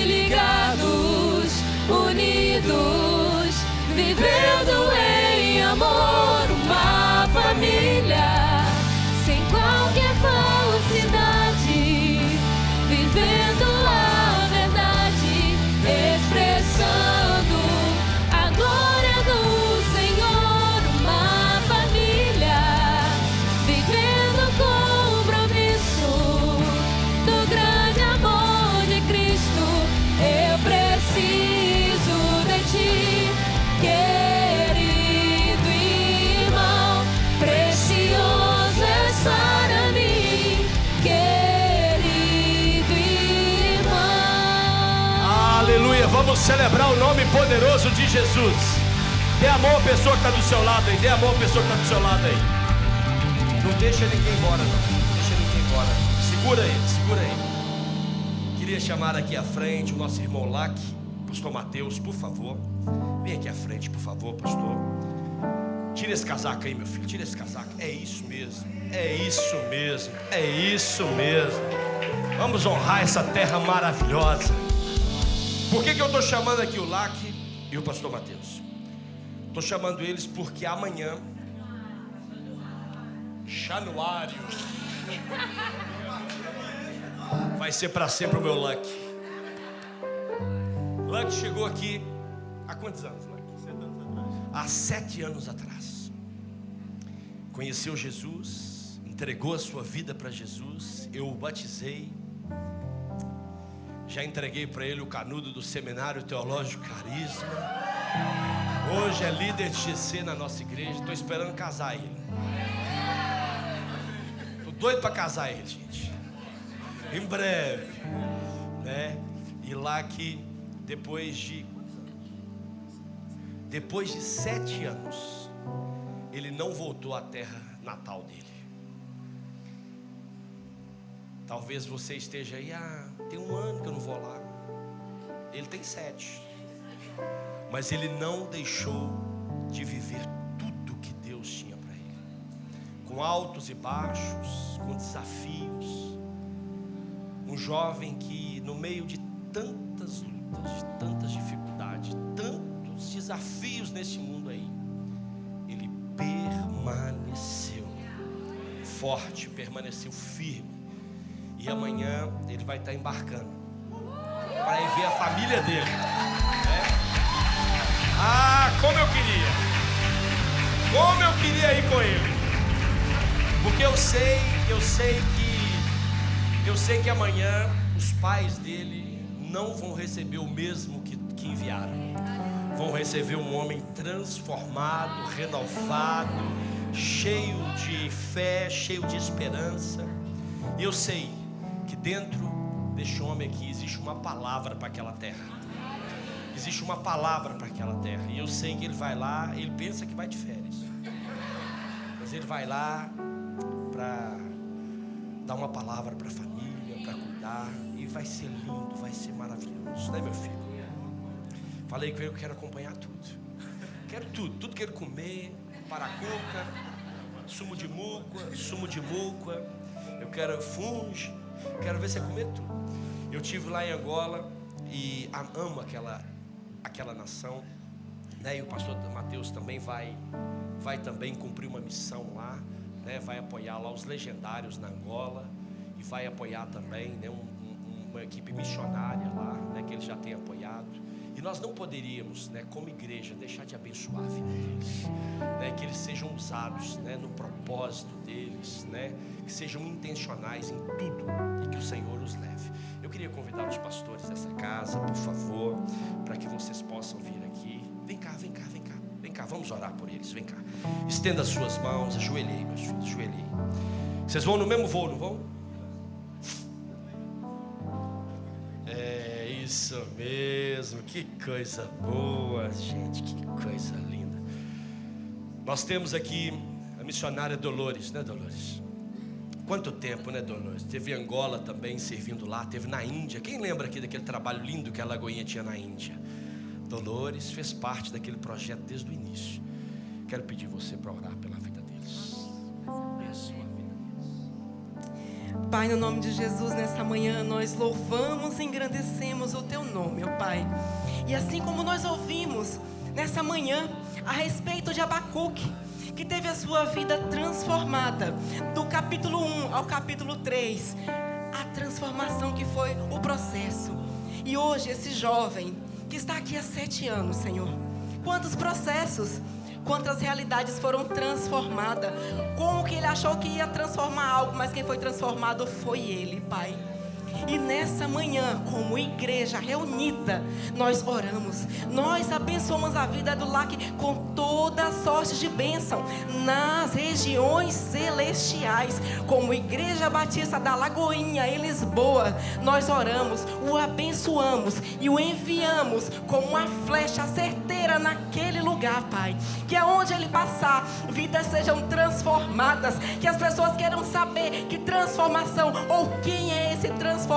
ligados, unidos, vivendo em amor, uma família, sem qualquer falsidade, vivendo a verdade, expressando a glória do Senhor, uma família, vivendo o compromisso do grande amor de Cristo. Eu preciso de ti, querido irmão, precioso és para mim, querido irmão. Aleluia, vamos celebrar o nome poderoso de Jesus. Dê a mão à pessoa que está do seu lado aí. Dê a mão à pessoa que está do seu lado aí. Não deixa ninguém embora, não. Não deixa ninguém embora. Segura ele, segura ele. Queria chamar aqui à frente o nosso irmão Lac, pastor Mateus, por favor. Vem aqui à frente, por favor, pastor. Tira esse casaco aí, meu filho. Tira esse casaco. É isso mesmo. É isso mesmo. É isso mesmo. Vamos honrar essa terra maravilhosa. Por que eu estou chamando aqui o Lac e o pastor Mateus? Estou chamando eles porque amanhã, Januário, vai ser para sempre o meu Lac. Lac chegou aqui há quantos anos, Lac? 7 anos atrás. Há 7 anos atrás. Conheceu Jesus, entregou a sua vida para Jesus. Eu o batizei. Já entreguei para ele o canudo do Seminário Teológico Carisma. Hoje é líder de GC na nossa igreja. Estou esperando casar ele. Estou doido para casar ele, gente. Em breve, né? E lá que depois de 7 anos, ele não voltou à terra natal dele. Talvez você esteja aí, tem 1 ano que eu não vou lá. Ele tem 7. Mas ele não deixou de viver tudo que Deus tinha para ele. Com altos e baixos, com desafios. Um jovem que no meio de tantas lutas, de tantas dificuldades, tantos desafios nesse mundo aí, ele permaneceu forte, permaneceu firme. E amanhã ele vai estar embarcando para ir ver a família dele, né? Como eu queria ir com ele. Porque eu sei que amanhã os pais dele não vão receber o mesmo que enviaram. Vão receber um homem transformado, renovado, cheio de fé, cheio de esperança. E eu sei que dentro deste homem aqui existe uma palavra para aquela terra. Existe uma palavra para aquela terra. E eu sei que ele vai lá, ele pensa que vai de férias, mas ele vai lá para dar uma palavra para a família, para cuidar. E vai ser lindo, vai ser maravilhoso, né, meu filho? Falei com ele que eu quero acompanhar tudo. Quero tudo quero comer. Paracuca, sumo de muca, eu quero funge. Quero ver você comer tudo. Eu estive lá em Angola e amo aquela nação, né? E o pastor Mateus também vai também cumprir uma missão lá, né? Vai apoiar lá os legendários na Angola e vai apoiar também, né? Uma equipe missionária lá, né? Que ele já tem apoiado. E nós não poderíamos, né, como igreja, deixar de abençoar a vida deles, né? Que eles sejam usados, né, no propósito deles, né? Que sejam intencionais em tudo e que o Senhor os leve. Eu queria convidar os pastores dessa casa, por favor, para que vocês possam vir aqui. Vem cá, vamos orar por eles, vem cá. Estenda as suas mãos, ajoelhei, meus filhos, ajoelhei. Vocês vão no mesmo voo, não vão? Isso mesmo, que coisa boa, gente, que coisa linda. Nós temos aqui a missionária Dolores, né, Dolores? Quanto tempo, né, dona? Teve Angola também servindo lá, teve na Índia. Quem lembra aqui daquele trabalho lindo que a Lagoinha tinha na Índia? Dolores fez parte daquele projeto desde o início. Quero pedir você para orar pela vida deles. Abençoa a vida deles. Pai, no nome de Jesus, nessa manhã nós louvamos e engrandecemos o Teu nome, ó Pai. E assim como nós ouvimos nessa manhã a respeito de Abacuque, que teve a sua vida transformada do capítulo 1 ao capítulo 3, a transformação que foi o processo. E hoje esse jovem que está aqui há 7 anos, Senhor, quantos processos, quantas realidades foram transformadas, como que ele achou que ia transformar algo, mas quem foi transformado foi ele, Pai. E nessa manhã, como igreja reunida, nós oramos, nós abençoamos a vida do LAC com toda sorte de bênção nas regiões celestiais. Como Igreja Batista da Lagoinha, em Lisboa, nós oramos, o abençoamos e o enviamos como uma flecha certeira naquele lugar, Pai. Que aonde ele passar, vidas sejam transformadas, que as pessoas queiram saber que transformação, ou quem é esse transformador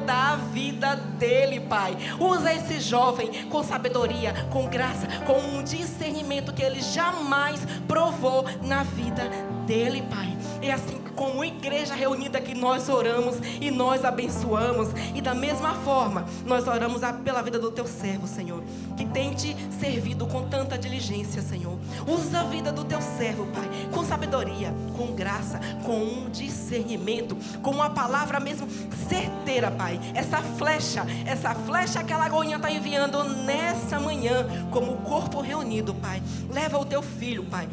da vida dele, Pai. Usa esse jovem com sabedoria, com graça, com um discernimento que ele jamais provou na vida dele, Pai. É assim como igreja reunida que nós oramos e nós abençoamos. E da mesma forma, nós oramos pela vida do Teu servo, Senhor, que tem Te servido com tanta diligência, Senhor. Usa a vida do Teu servo, Pai, com sabedoria, com graça, com um discernimento, com uma palavra mesmo certeira, Pai. Essa flecha que a Lagoinha está enviando nessa manhã, como corpo reunido, Pai. Leva o Teu filho, Pai.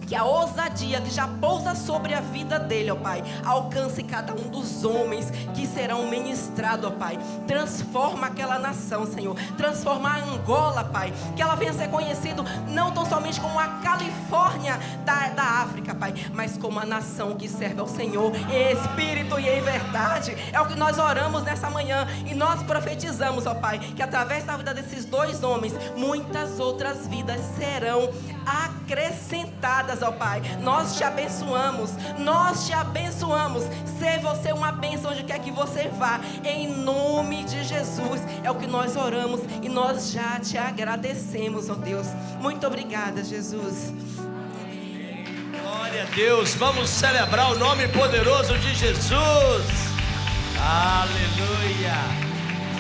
Que a ousadia que já pousa sobre a vida dele, ó Pai, alcance cada um dos homens que serão ministrados, ó Pai. Transforma aquela nação, Senhor. Transforma a Angola, Pai. Que ela venha ser conhecida não tão somente como a Califórnia da África, Pai, mas como a nação que serve ao Senhor em espírito e em verdade. É o que nós oramos nessa manhã e nós profetizamos, ó Pai, que através da vida desses 2 homens, muitas outras vidas serão acrescentadas, ó Pai. Nós te abençoamos, ser você uma bênção onde quer que você vá, em nome de Jesus. É o que nós oramos e nós já te agradecemos, ó Deus. Muito obrigada, Jesus. Glória a Deus, vamos celebrar o nome poderoso de Jesus. Aleluia.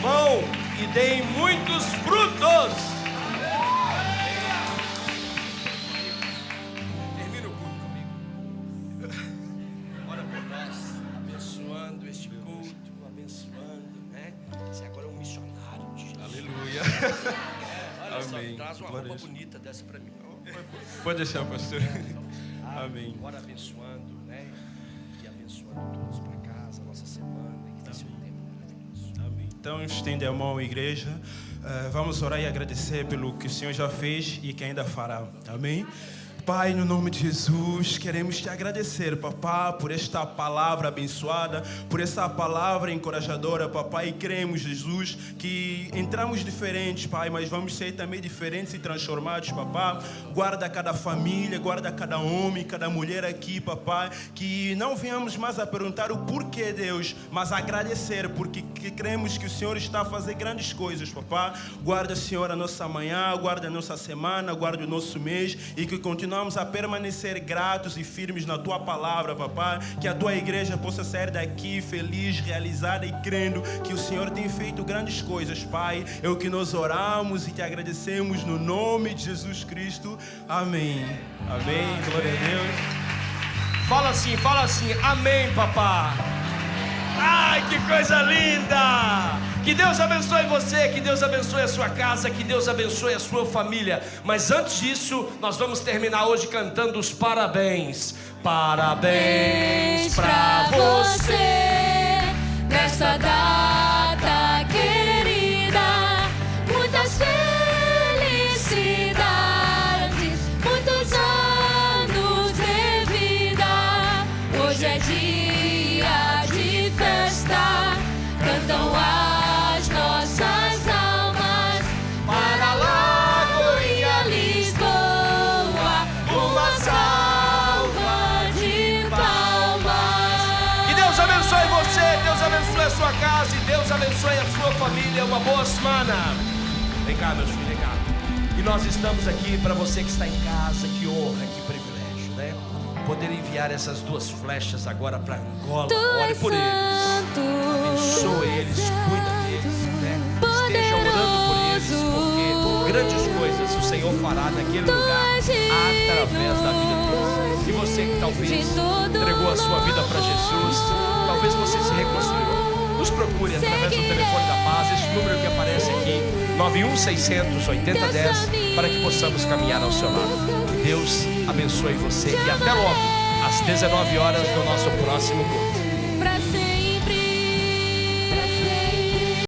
Vão e deem muitos frutos. Traz uma roupa bonita dessa para mim. Pode deixar, pastor. Amém. Bora abençoando, né? E abençoando todos para casa, nossa semana, que tem sido um tempo maravilhoso. Amém. Então, estende a mão, igreja. Vamos orar e agradecer pelo que o Senhor já fez e que ainda fará. Amém. Pai, no nome de Jesus, queremos te agradecer, papá, por esta palavra abençoada, por essa palavra encorajadora, papai, e cremos, Jesus, que entramos diferentes, Pai, mas vamos ser também diferentes e transformados, papá. Guarda cada família, guarda cada homem, cada mulher aqui, papai, que não venhamos mais a perguntar o porquê, Deus, mas agradecer, porque cremos que o Senhor está a fazer grandes coisas, papá. Guarda, Senhor, a nossa manhã, guarda a nossa semana, guarda o nosso mês, e que continuamos a permanecer gratos e firmes na Tua palavra, papai. Que a Tua igreja possa sair daqui feliz, realizada e crendo que o Senhor tem feito grandes coisas, Pai. É o que nós oramos e te agradecemos no nome de Jesus Cristo. Amém. Amém. Glória a Deus. Fala assim, amém, papá. Ai, que coisa linda! Que Deus abençoe você, que Deus abençoe a sua casa, que Deus abençoe a sua família. Mas antes disso, nós vamos terminar hoje cantando os parabéns. Parabéns pra você nesta data querida. Muitas felicidades, muitos anos de vida. Hoje é dia de festa, cantam as nossas almas para Lagoinha, Lisboa. Uma salva de palmas. sua casa e Deus abençoe a sua família. Uma boa semana. Vem cá, meus filhos, vem cá. E nós estamos aqui para você que está em casa. Que honra, que privilégio, né? Poder enviar essas 2 flechas agora para Angola. Ore por eles, abençoe eles, cuida deles, né? Esteja orando por eles, porque grandes coisas o Senhor fará naquele lugar através da vida deles. E você que talvez entregou a sua vida para Jesus, talvez você se reconciliou, nos procure através do telefone da paz, esse número que aparece aqui, 91-600-8010, para que possamos caminhar ao seu lado. Deus abençoe você e até logo, às 19 horas, no nosso próximo culto.